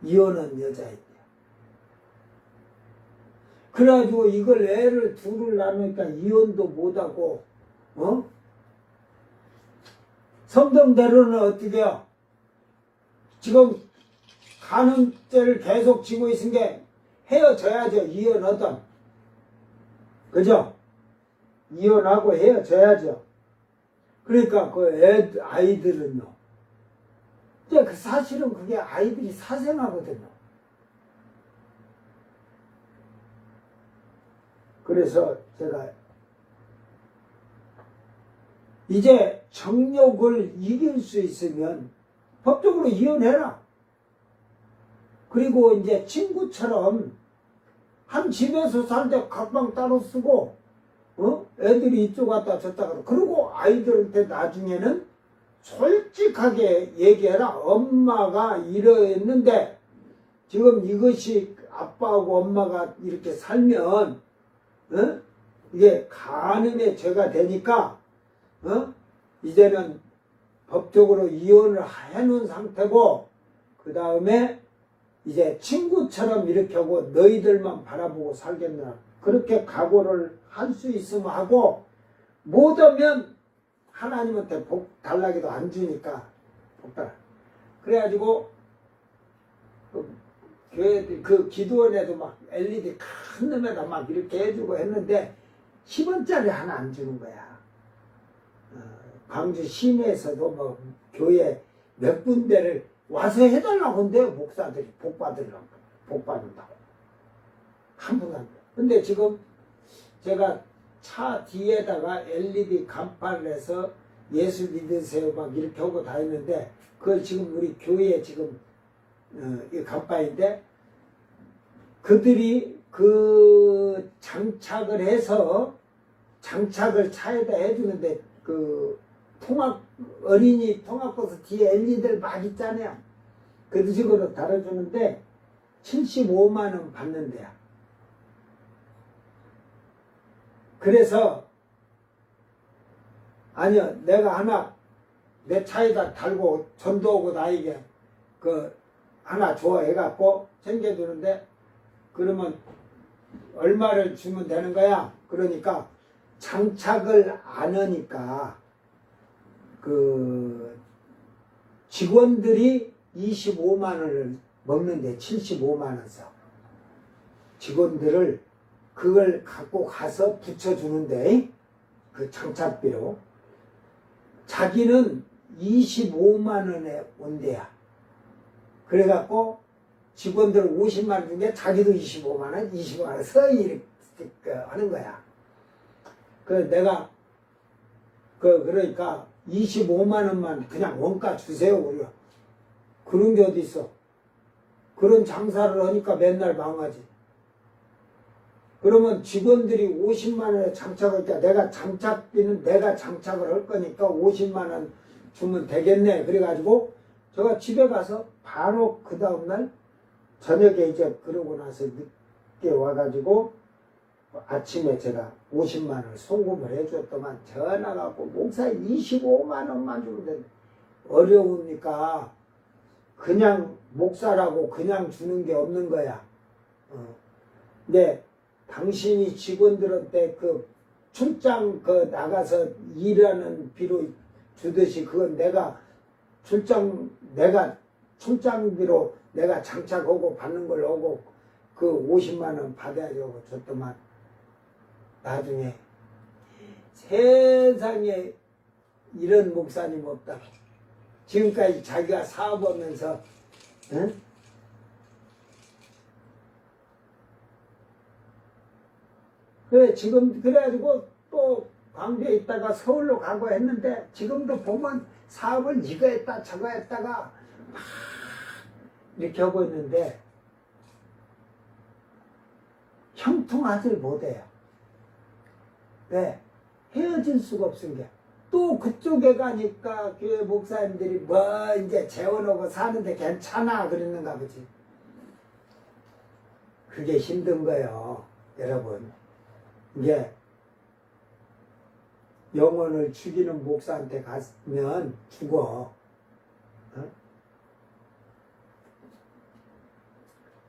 Speaker 1: 이혼한 여자였대요. 그래가지고 이걸 애를 둘을 낳으니까 이혼도 못하고 성경대로는 어떻게 해요? 지금 간음죄를 계속 지고 있은 게 헤어져야죠. 이혼하던. 그죠? 이혼하고 헤어져야죠. 그러니까 그 아이들은요. 이제 그 사실은 그게 아이들이 사생하거든요. 그래서 제가 이제 정욕을 이길 수 있으면 법적으로 이혼해라. 그리고 이제 친구처럼 한 집에서 살 때 각방 따로 쓰고 애들이 이쪽 갔다 저쪽 갔다. 그리고 아이들한테 나중에는 솔직하게 얘기해라. 엄마가 이러했는데 지금 이것이 아빠하고 엄마가 이렇게 살면 이게 간음의 죄가 되니까 이제는 법적으로 이혼을 해놓은 상태고 그 다음에 이제 친구처럼 이렇게 하고 너희들만 바라보고 살겠나 그렇게 각오를 할 수 있으면 하고 못하면 하나님한테 복 달라기도 안 주니까 복 달라. 그래가지고 그 기도원에도 막 LED 큰 놈에다 막 이렇게 해주고 했는데 10원짜리 하나 안 주는 거야. 광주 시내에서도 뭐 교회 몇 군데를 와서 해달라고 한대요. 목사들이 복 받으려고 복 받는다고 한 분 한 분. 근데 지금 제가 차 뒤에다가 LED 간판을 해서 예수 믿으세요 막 이렇게 하고 다니는데 그걸 지금 우리 교회에 지금 이 간판인데 그들이 그 장착을 해서 장착을 차에다 해주는데 그 어린이 통학버스 뒤에 LED들 막 있잖아요. 그 식으로 달아주는데 75만 원 받는데요. 그래서 아니요 내가 하나 내 차에다 달고 전도하고 나에게 그 하나 줘 해갖고 챙겨주는데 그러면 얼마를 주면 되는 거야? 그러니까 장착을 안 하니까 그 직원들이 25만 원을 먹는데 75만 원 써. 직원들을 그걸 갖고 가서 붙여주는데 그 장착비로 자기는 25만 원에 온대야. 그래갖고 직원들 50만 원 중에 자기도 25만 원, 25만 원 써 이렇게 하는 거야. 그 내가 그러니까 25만 원만 그냥 원가 주세요 우리가. 그런 게 어디 있어? 그런 장사를 하니까 맨날 망하지. 그러면 직원들이 50만 원에 장착을 하니까 내가 장착비는 내가 장착을 할 거니까 50만 원 주면 되겠네. 그래가지고 제가 집에 가서 바로 그 다음날 저녁에 이제 그러고 나서 늦게 와가지고 아침에 제가 50만 원을 송금을 해줬더만 전화가고 목사 25만 원만 주면 돼. 어려우니까 그냥 목사라고 그냥 주는 게 없는 거야. 근데 당신이 직원들한테 그 출장 나가서 일하는 비로 주듯이 그건 내가 출장비로 내가 장착하고 받는 걸 하고 그 50만 원 받아야죠. 줬더만 나중에 세상에 이런 목사님 없다. 지금까지 자기가 사업하면서 응? 그래 지금 그래가지고 또 광주에 있다가 서울로 가고 했는데 지금도 보면 사업을 이거 했다 저거 했다가 막 이렇게 하고 있는데 형통하지 못해요. 왜? 헤어질 수가 없은 게. 또 그쪽에 가니까 교회 목사님들이 뭐 이제 재혼하고 사는데 괜찮아 그러는가 보지. 그게 힘든 거예요. 여러분. 이게 영혼을 죽이는 목사한테 가면 죽어.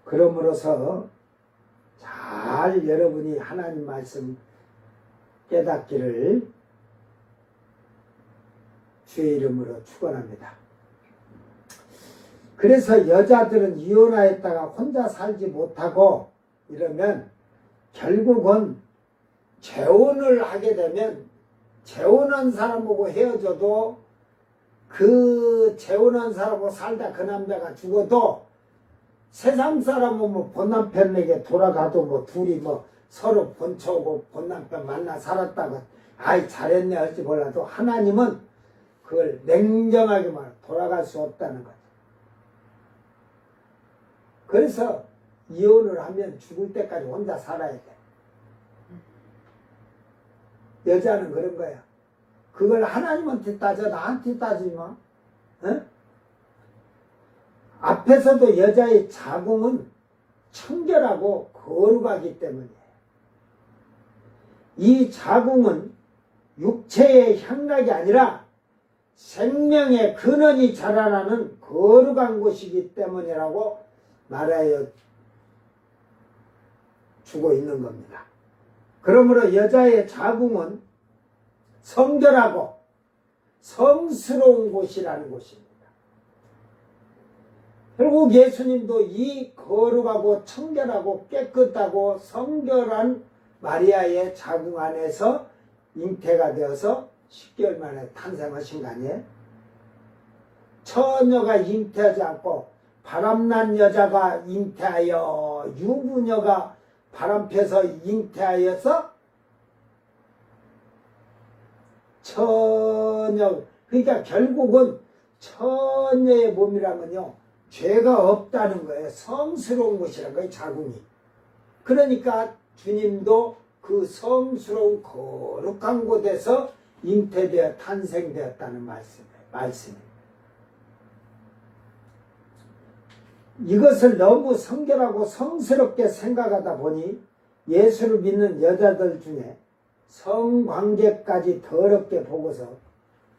Speaker 1: 그러므로서 잘 여러분이 하나님 말씀 깨닫기를 주의 이름으로 축원합니다. 그래서 여자들은 이혼하였다가 혼자 살지 못하고 이러면 결국은 재혼을 하게 되면 재혼한 사람하고 헤어져도 그 재혼한 사람하고 살다 그 남자가 죽어도 세상 사람은 뭐 본남편에게 돌아가도 뭐 둘이 뭐 서로 본쳐오고 본남편 만나 살았다가 아이 잘했네 할지 몰라도 하나님은 그걸 냉정하게 말 돌아갈 수 없다는 거죠. 그래서 이혼을 하면 죽을 때까지 혼자 살아야 돼. 여자는 그런 거야. 그걸 하나님한테 따져 나한테 따지지 마. 어? 앞에서도 여자의 자궁은 청결하고 거룩하기 때문이에요. 이 자궁은 육체의 향락이 아니라 생명의 근원이 자라나는 거룩한 곳이기 때문이라고 말하여 주고 있는 겁니다. 그러므로 여자의 자궁은 성결하고 성스러운 곳이라는 곳입니다. 결국 예수님도 이 거룩하고 청결하고 깨끗하고 성결한 마리아의 자궁 안에서 잉태가 되어서 10개월 만에 탄생하신 거 아니에요? 처녀가 잉태하지 않고 바람난 여자가 잉태하여 유부녀가 바람펴서 잉태하여서 처녀, 그러니까 결국은 처녀의 몸이란 건요, 죄가 없다는 거예요. 성스러운 것이란 거예요, 자궁이. 그러니까 주님도 그 성스러운 거룩한 곳에서 잉태되어 탄생되었다는 말씀입니다. 이것을 너무 성결하고 성스럽게 생각하다 보니 예수를 믿는 여자들 중에 성관계까지 더럽게 보고서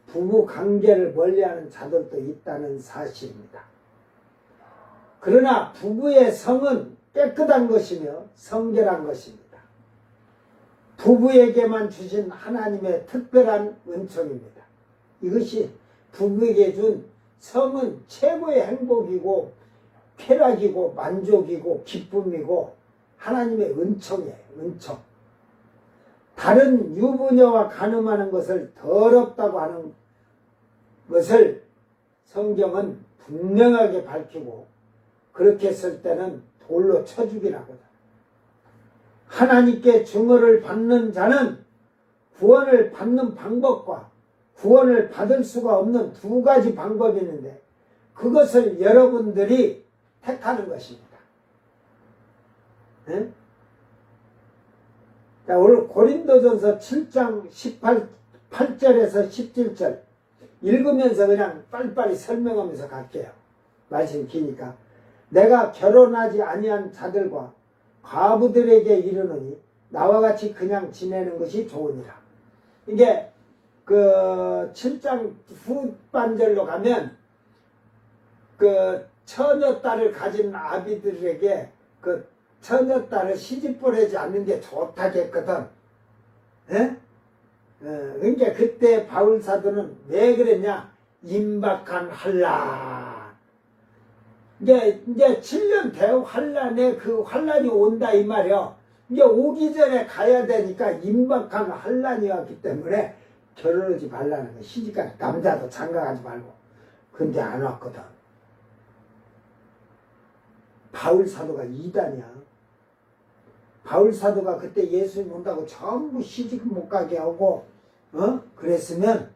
Speaker 1: 부부 관계를 멀리하는 자들도 있다는 사실입니다. 그러나 부부의 성은 깨끗한 것이며 성결한 것입니다. 부부에게만 주신 하나님의 특별한 은총입니다. 이것이 부부에게 준 성은 최고의 행복이고 쾌락이고 만족이고 기쁨이고 하나님의 은총이에요. 은총. 다른 유부녀와 간음하는 것을 더럽다고 하는 것을 성경은 분명하게 밝히고 그렇게 했을 때는 돌로 쳐 죽이라거든. 하나님께 증거를 받는 자는 구원을 받는 방법과 구원을 받을 수가 없는 두 가지 방법이 있는데 그것을 여러분들이 택하는 것입니다. 네? 자, 오늘 고린도전서 7장 8절에서 17절 읽으면서 그냥 빨리빨리 설명하면서 갈게요. 말씀 기니까. 내가 결혼하지 아니한 자들과 과부들에게 이르노니 나와 같이 그냥 지내는 것이 좋으니라. 이게 그 7장 후반절로 가면 그 처녀딸을 가진 아비들에게 그 처녀딸을 시집 보내지 않는 게 좋다겠거든. 예? 그러니까 그때 바울 사도는 왜 그랬냐? 임박한 환란. 이제 7년 대후 환란에 그 환란이 온다 이 말이요. 이제 오기 전에 가야 되니까 임박한 환란이 왔기 때문에 결혼하지 말라는 거야. 시집가서 남자도 장가가지 말고. 근데 안 왔거든. 바울 사도가 이단이야. 바울 사도가 그때 예수님 온다고 전부 시집 못 가게 하고 그랬으면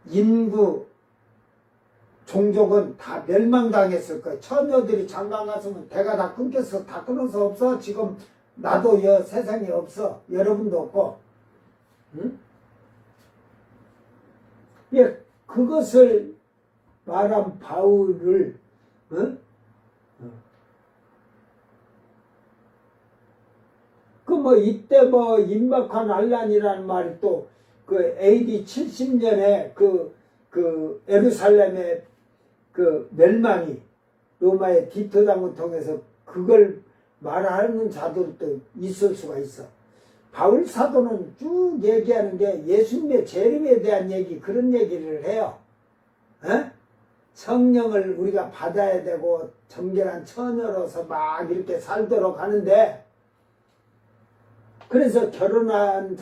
Speaker 1: 인구 종족은 다 멸망당했을 거야. 처녀들이 장가 갔으면 대가 다 끊겼어. 다 끊어서 없어. 지금 나도 세상에 없어. 여러분도 없고. 응? 예, 그것을 말한 바울을 이때 임박한 환란이라는 말이 또 그 AD 70년에 그 예루살렘의 그 멸망이 로마의 디토 장군 통해서 그걸 말하는 자들도 있을 수가 있어. 바울 사도는 쭉 얘기하는 게 예수님의 재림에 대한 얘기, 그런 얘기를 해요. 에? 성령을 우리가 받아야 되고 정결한 처녀로서 막 이렇게 살도록 하는데, 그래서 결혼할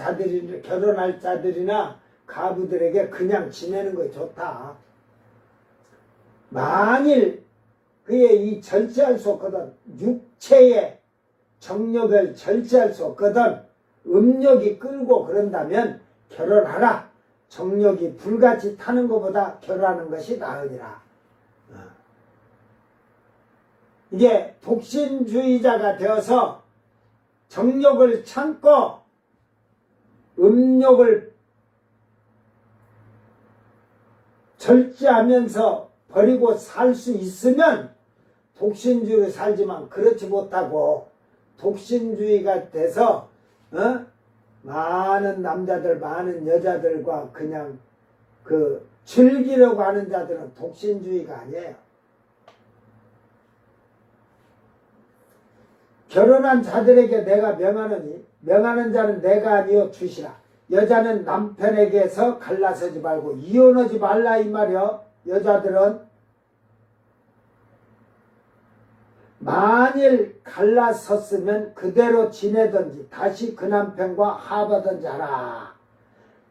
Speaker 1: 자들이나 가부들에게 그냥 지내는 거 좋다. 만일 그의 이 절제할 수 없거든. 육체의 정력을 절제할 수 없거든. 음력이 끌고 그런다면 결혼하라. 정력이 불같이 타는 것보다 결혼하는 것이 나으니라. 이게 독신주의자가 되어서 정력을 참고 음욕을 절제하면서 버리고 살 수 있으면 독신주의로 살지만 그렇지 못하고 독신주의가 돼서 많은 남자들 많은 여자들과 그냥 즐기려고 하는 자들은 독신주의가 아니에요. 결혼한 자들에게 내가 명하노니 명하는 자는 내가 아니요 주시라. 여자는 남편에게서 갈라서지 말고 이혼하지 말라 이 말이요. 여자들은 만일 갈라섰으면 그대로 지내든지 다시 그 남편과 합하든지 하라.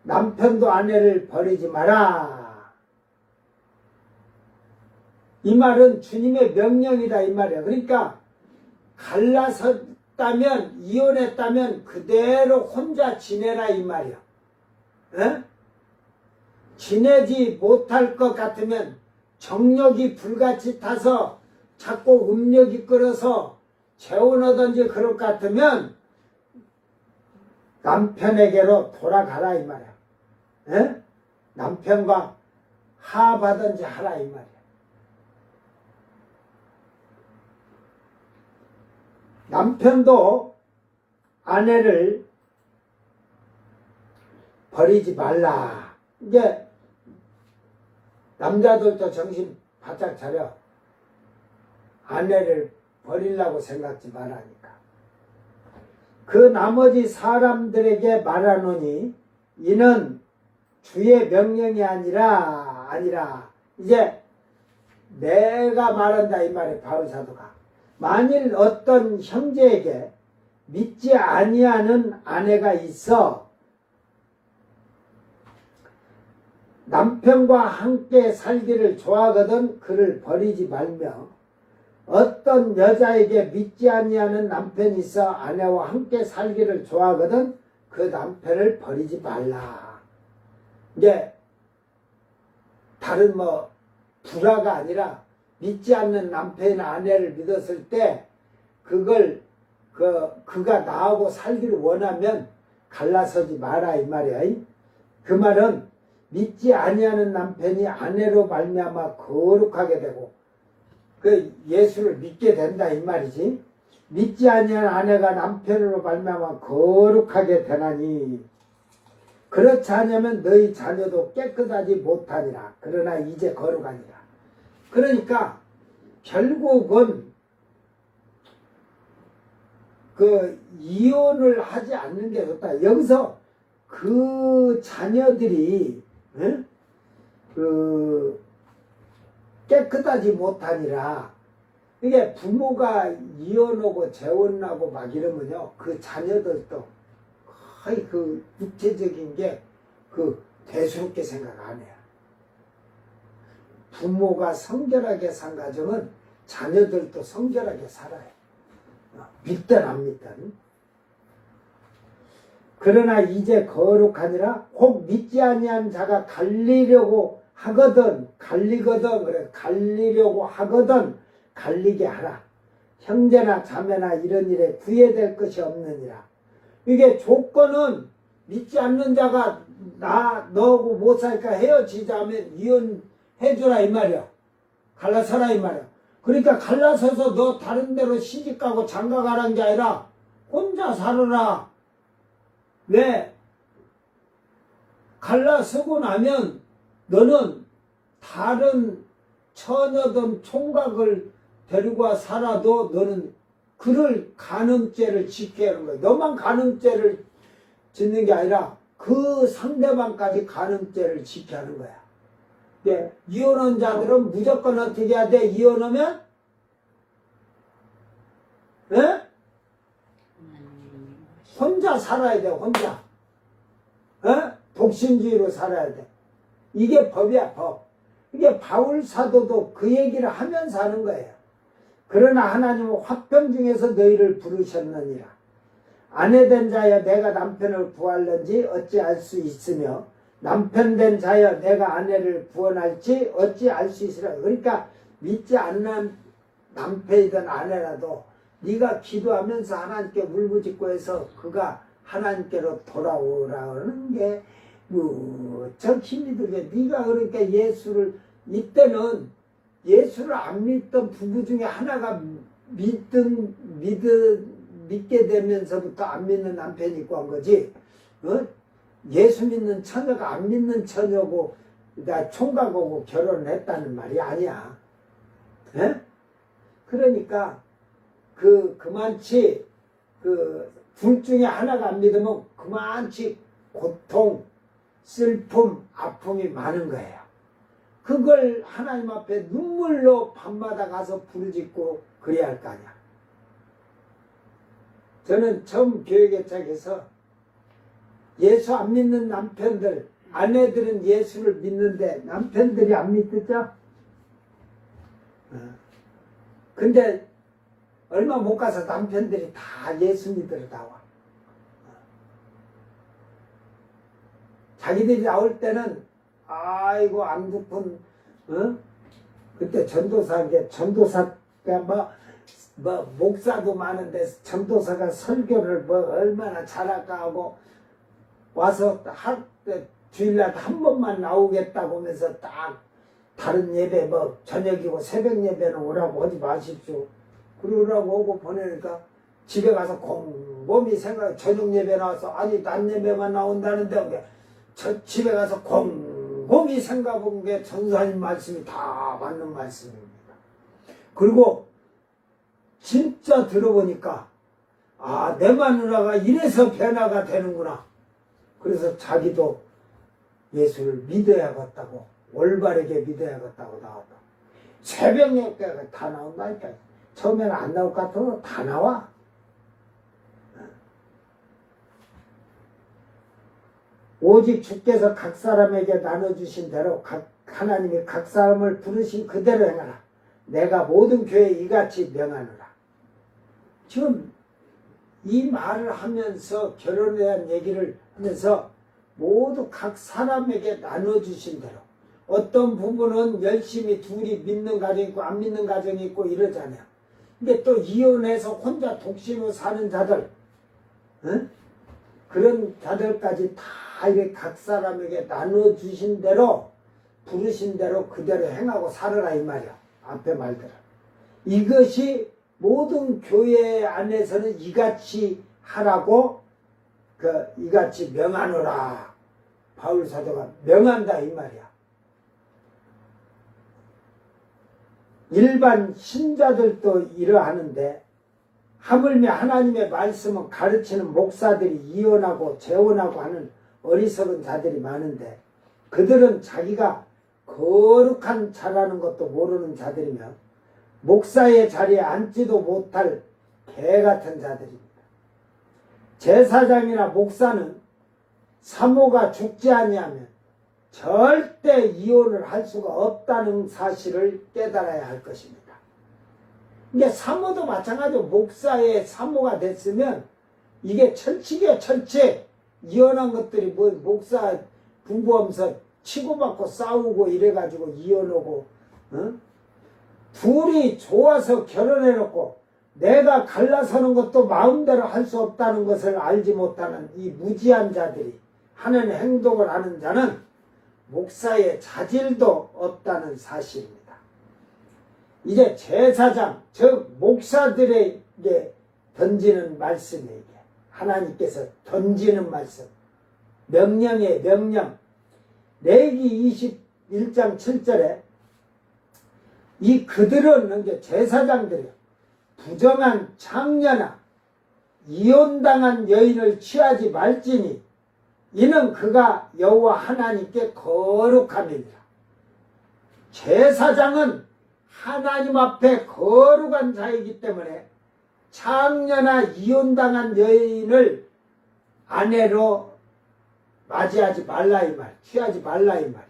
Speaker 1: 남편도 아내를 버리지 마라. 이 말은 주님의 명령이다 이 말이야. 그러니까 갈라섰다면 이혼했다면 그대로 혼자 지내라 이 말이야. 에? 지내지 못할 것 같으면 정력이 불같이 타서 자꾸 음력이 끓어서 재혼하든지 그럴 것 같으면 남편에게로 돌아가라 이 말이야. 에? 남편과 합하든지 하라 이 말이야. 남편도 아내를 버리지 말라. 이제 남자들도 정신 바짝 차려. 아내를 버리려고 생각지 말라니까. 그 나머지 사람들에게 말하노니 이는 주의 명령이 아니라 이제 내가 말한다 이 말이에요. 바울 사도가. 만일 어떤 형제에게 믿지 아니하는 아내가 있어 남편과 함께 살기를 좋아하거든 그를 버리지 말며 어떤 여자에게 믿지 아니하는 남편이 있어 아내와 함께 살기를 좋아하거든 그 남편을 버리지 말라. 이제 다른 불화가 아니라 믿지 않는 남편이나 아내를 믿었을 때 그걸 그가 나하고 살기를 원하면 갈라서지 마라 이 말이야. 그 말은 믿지 아니하는 남편이 아내로 말미암아 거룩하게 되고 그 예수를 믿게 된다 이 말이지. 믿지 아니하는 아내가 남편으로 말미암아 거룩하게 되나니 그렇지 않으면 너희 자녀도 깨끗하지 못하니라. 그러나 이제 거룩하니라. 그러니까 결국은 이혼을 하지 않는 게 좋다. 여기서 그 자녀들이 깨끗하지 못하니라. 이게 부모가 이혼하고 재혼하고 막 이러면요 그 자녀들도 거의 육체적인 게 대수롭게 생각 안 해요. 부모가 성결하게 산 가정은 자녀들도 성결하게 살아요. 믿든 안 믿든. 그러나 이제 거룩하니라 혹 믿지 아니한 자가 갈리려고 하거든 그래 갈리려고 하거든 갈리게 하라. 형제나 자매나 이런 일에 구애될 것이 없느니라. 이게 조건은 믿지 않는 자가 너하고 못 살까 헤어지자 하면 이혼해주라 이 말이야. 갈라서라 이 말이야. 그러니까 갈라서서 너 다른 데로 시집가고 장가가라는 게 아니라 혼자 살아라. 왜? 갈라서고 나면 너는 다른 처녀든 총각을 데리고 와 살아도 너는 그를 간음죄를 지켜야 하는 거야. 너만 간음죄를 짓는 게 아니라 그 상대방까지 간음죄를 지켜야 하는 거야. 네. 이혼한 자들은 무조건 어떻게 해야 돼? 이혼하면? 네? 혼자 살아야 돼, 혼자. 독신주의로 살아야 돼. 이게 법이야, 법. 이게 바울 사도도 그 얘기를 하면서 하는 거예요. 그러나 하나님은 화평 중에서 너희를 부르셨느니라. 아내된 자여 내가 남편을 구할는지 어찌 알 수 있으며 남편된 자여 내가 아내를 구원할지 어찌 알 수 있으라. 그러니까 믿지 않는 남편이든 아내라도 네가 기도하면서 하나님께 울부짖고 해서 그가 하나님께로 돌아오라는 게 무척 힘이 들게. 네가 그러니까 예수를 이때는 예수를 안 믿던 부부 중에 하나가 믿게 되면서부터 안 믿는 남편이 있고 한 거지. 어? 예수 믿는 처녀가 안 믿는 처녀고 나 총각하고 결혼을 했다는 말이 아니야. 에? 그러니까 그만치 둘 중에 하나가 안 믿으면 그만치 고통, 슬픔, 아픔이 많은 거예요. 그걸 하나님 앞에 눈물로 밤마다 가서 부르짖고 그래야 할 거 아니야. 저는 처음 교회개척에서 예수 안 믿는 남편들, 아내들은 예수를 믿는데 남편들이 안 믿었죠? 근데 얼마 못 가서 남편들이 다 예수 믿으러 나와. 자기들이 나올 때는 아이고 안두푼 그때 전도사가 목사도 많은데 전도사가 설교를 얼마나 잘할까 하고 와서 주일날 한 번만 나오겠다고 하면서 딱 다른 예배 저녁이고 새벽 예배는 오라고 하지 마십시오. 그러라고 오고 보내니까 집에 가서 곰곰이 저녁 예배 나와서 아니 낮 예배만 나온다는데 집에 가서 곰곰이 생각한 게 전사님 말씀이 다 맞는 말씀입니다. 그리고 진짜 들어보니까 내 마누라가 이래서 변화가 되는구나. 그래서 자기도 예수를 믿어야겠다고 올바르게 믿어야겠다고 나왔다. 새벽 예배가 다 나온다니까. 처음에는 안 나올 것 같아도 다 나와. 오직 주께서 각 사람에게 나눠주신 대로 하나님이 각 사람을 부르신 그대로 행하라. 내가 모든 교회에 이같이 명하노라. 지금 이 말을 하면서 결혼에 대한 얘기를 하면서 모두 각 사람에게 나눠주신 대로 어떤 부분은 열심히 둘이 믿는 가정이 있고 안 믿는 가정이 있고 이러잖아요. 근데 또 이혼해서 혼자 독신으로 사는 자들 그런 자들까지 다 이렇게 각 사람에게 나눠주신 대로 부르신 대로 그대로 행하고 살아라 이 말이야. 앞에 말대로. 이것이 모든 교회 안에서는 이같이 하라고 이같이 명하노라. 바울 사도가 명한다 이 말이야. 일반 신자들도 이러하는데 하물며 하나님의 말씀은 가르치는 목사들이 이혼하고 재혼하고 하는 어리석은 자들이 많은데 그들은 자기가 거룩한 자라는 것도 모르는 자들이며 목사의 자리에 앉지도 못할 개 같은 자들입니다. 제사장이나 목사는 사모가 죽지 아니하면 절대 이혼을 할 수가 없다는 사실을 깨달아야 할 것입니다. 이게 사모도 마찬가지로 목사의 사모가 됐으면 이게 철칙이에요. 철칙. 이혼한 것들이 목사 부부하면서 치고받고 싸우고 이래가지고 이혼하고 둘이 좋아서 결혼해놓고 내가 갈라서는 것도 마음대로 할 수 없다는 것을 알지 못하는 이 무지한 자들이 하는 행동을 하는 자는 목사의 자질도 없다는 사실입니다. 이제 제사장, 즉 목사들에게 던지는 말씀이에요. 하나님께서 던지는 말씀. 명령의 명령. 레위기 21장 7절에 그들은 이제 제사장들이요. 부정한 창녀나 이혼당한 여인을 취하지 말지니 이는 그가 여호와 하나님께 거룩함이니라. 제사장은 하나님 앞에 거룩한 자이기 때문에 창녀나 이혼당한 여인을 아내로 맞이하지 말라 이 말, 취하지 말라 이 말이야.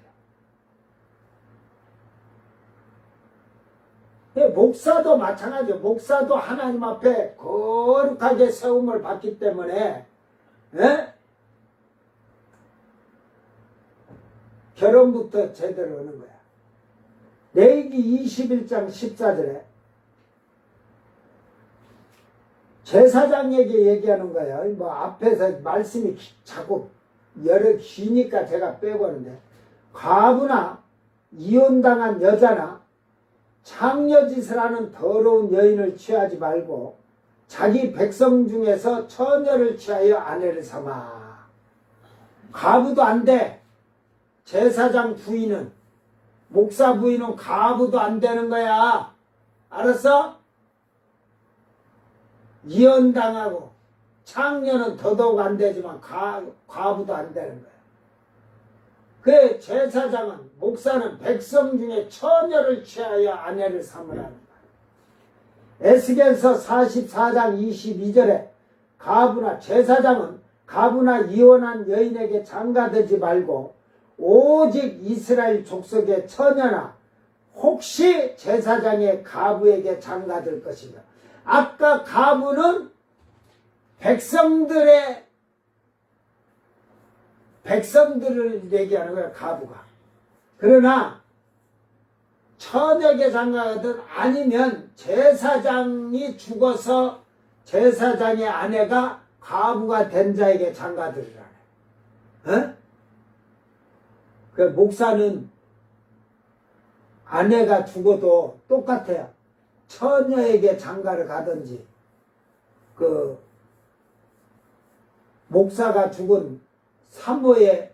Speaker 1: 목사도 마찬가지예요. 목사도 하나님 앞에 거룩하게 세움을 받기 때문에 결혼부터 제대로 하는 거야. 레위기 21장 14절에 제사장에게 얘기하는 거예요. 뭐 앞에서 말씀이 자꾸 여러 기니까 제가 빼고 하는데, 과부나 이혼당한 여자나 창녀짓을 하는 더러운 여인을 취하지 말고 자기 백성 중에서 처녀를 취하여 아내를 삼아. 과부도 안 돼. 제사장 부인은, 목사 부인은 과부도 안 되는 거야. 알았어? 이혼당하고 창녀는 더더욱 안 되지만 과부도 안 되는 거야. 그 제사장은, 목사는 백성 중에 처녀를 취하여 아내를 삼으라는 거야. 에스겔서 44장 22절에 제사장은 과부나 이혼한 여인에게 장가들지 말고 오직 이스라엘 족속의 처녀나 혹시 제사장의 과부에게 장가들 것이며, 아까 과부는 백성들을 얘기하는 거야, 과부가. 그러나 처녀에게 장가가든 아니면 제사장이 죽어서 제사장의 아내가 과부가 된 자에게 장가들으라네. 어? 그 목사는 아내가 죽어도 똑같아요. 처녀에게 장가를 가든지, 그 목사가 죽은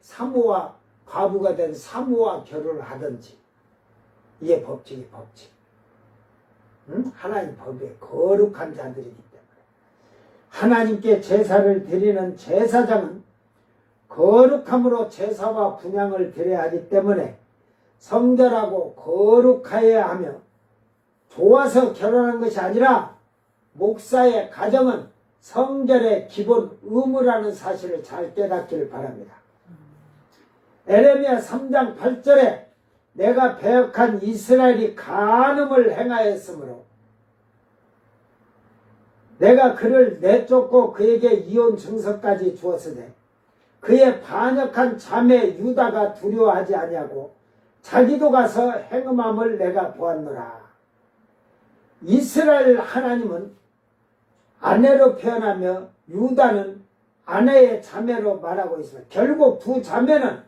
Speaker 1: 사모와 과부가 된 사모와 결혼을 하든지, 이게 법칙이 법칙. 응? 하나님 법에 거룩한 자들이기 때문에 하나님께 제사를 드리는 제사장은 거룩함으로 제사와 분향을 드려야 하기 때문에 성결하고 거룩하여야 하며, 좋아서 결혼한 것이 아니라 목사의 가정은 성결의 기본 의무라는 사실을 잘 깨닫기를 바랍니다. 에레미야 3장 8절에 내가 배역한 이스라엘이 간음을 행하였으므로 내가 그를 내쫓고 그에게 이혼 증서까지 주었으되 그의 반역한 자매 유다가 두려워하지 아니하고 자기도 가서 행음함을 내가 보았노라. 이스라엘 하나님은 아내로 표현하며 유다는 아내의 자매로 말하고 있습니다. 결국 두 자매는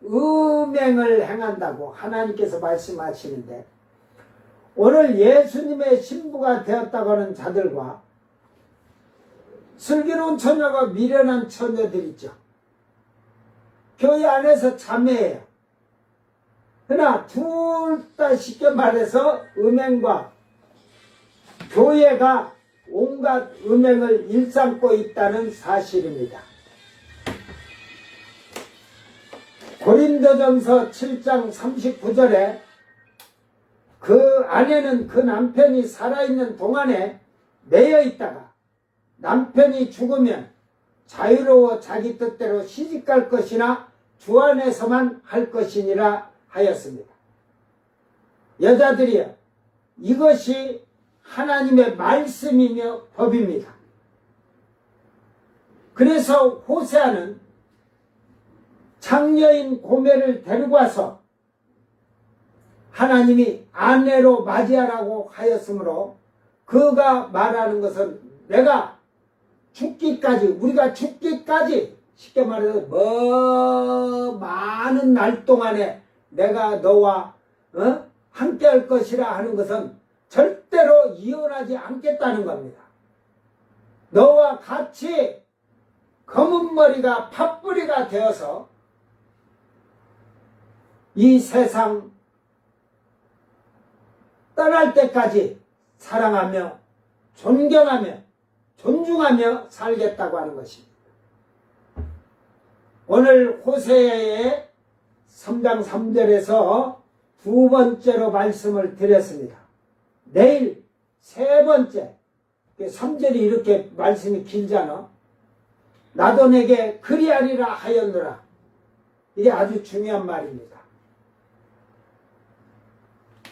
Speaker 1: 음행을 행한다고 하나님께서 말씀하시는데, 오늘 예수님의 신부가 되었다고 하는 자들과 슬기로운 처녀가 미련한 처녀들 있죠. 교회 안에서 자매예요. 그러나 둘 다 쉽게 말해서 음행과 교회가 온갖 음행을 일삼고 있다는 사실입니다. 고린도전서 7장 39절에 그 아내는 그 남편이 살아있는 동안에 매여 있다가 남편이 죽으면 자유로워 자기 뜻대로 시집갈 것이나 주 안에서만 할 것이니라 하였습니다. 여자들이여, 이것이 하나님의 말씀이며 법입니다. 그래서 호세아는 장녀인 고멜을 데리고 와서 하나님이 아내로 맞이하라고 하였으므로 그가 말하는 것은 내가 죽기까지, 우리가 죽기까지, 쉽게 말해서 많은 날 동안에 내가 너와 함께 할 것이라 하는 것은 절대로 이혼하지 않겠다는 겁니다. 너와 같이 검은 머리가 팥뿌리가 되어서 이 세상 떠날 때까지 사랑하며 존경하며 존중하며 살겠다고 하는 것입니다. 오늘 호세아의 3장 3절에서 두 번째로 말씀을 드렸습니다. 내일 세 번째, 3절이 이렇게 말씀이 길잖아. 나도 내게 그리하리라 하였노라. 이게 아주 중요한 말입니다.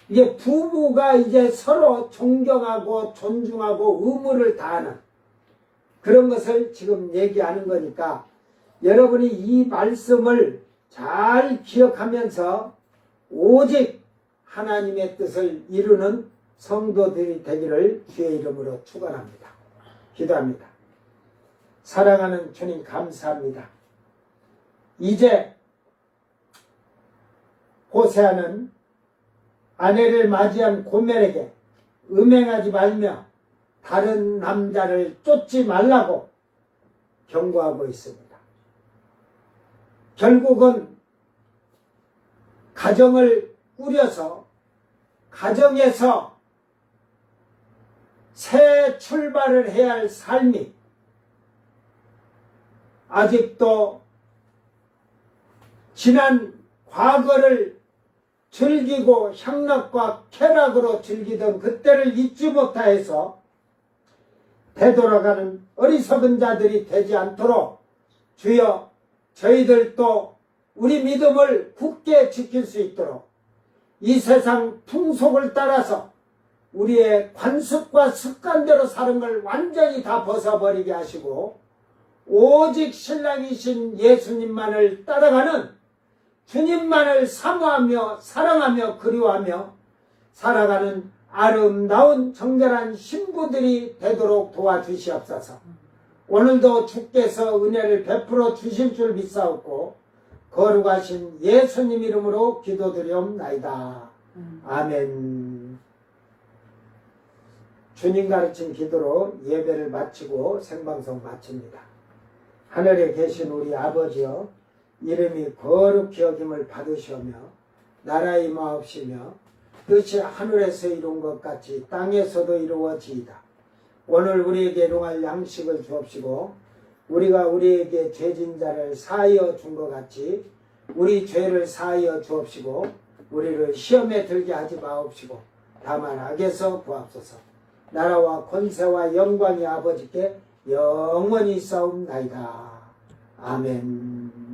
Speaker 1: 이게 부부가 이제 서로 존경하고 존중하고 의무를 다하는 그런 것을 지금 얘기하는 거니까, 여러분이 이 말씀을 잘 기억하면서 오직 하나님의 뜻을 이루는 성도들이 되기를 주의 이름으로 축원합니다. 기도합니다. 사랑하는 주님 감사합니다. 이제 호세아는 아내를 맞이한 고멜에게 음행하지 말며 다른 남자를 쫓지 말라고 경고하고 있습니다. 결국은 가정을 꾸려서 가정에서 새 출발을 해야 할 삶이 아직도 지난 과거를 즐기고 향락과 쾌락으로 즐기던 그때를 잊지 못하여서 되돌아가는 어리석은 자들이 되지 않도록 주여 저희들도 우리 믿음을 굳게 지킬 수 있도록 이 세상 풍속을 따라서 우리의 관습과 습관대로 사는 걸 완전히 다 벗어버리게 하시고 오직 신랑이신 예수님만을 따라가는 주님만을 사모하며 사랑하며 그리워하며 살아가는 아름다운 정결한 신부들이 되도록 도와주시옵소서. 오늘도 주께서 은혜를 베풀어 주실 줄 믿사옵고 거룩하신 예수님 이름으로 기도드리옵나이다. 아멘. 주님 가르친 기도로 예배를 마치고 생방송 마칩니다. 하늘에 계신 우리 아버지여, 이름이 거룩히 여김을 받으시오며 나라 임하옵시며 뜻이 하늘에서 이룬 것 같이 땅에서도 이루어지이다. 오늘 우리에게 일용할 양식을 주옵시고 우리가 우리에게 죄진 자를 사하여 준 것 같이 우리 죄를 사하여 주옵시고 우리를 시험에 들게 하지 마옵시고 다만 악에서 구하옵소서. 나라와 권세와 영광이 아버지께 영원히 있사옵나이다. 아멘.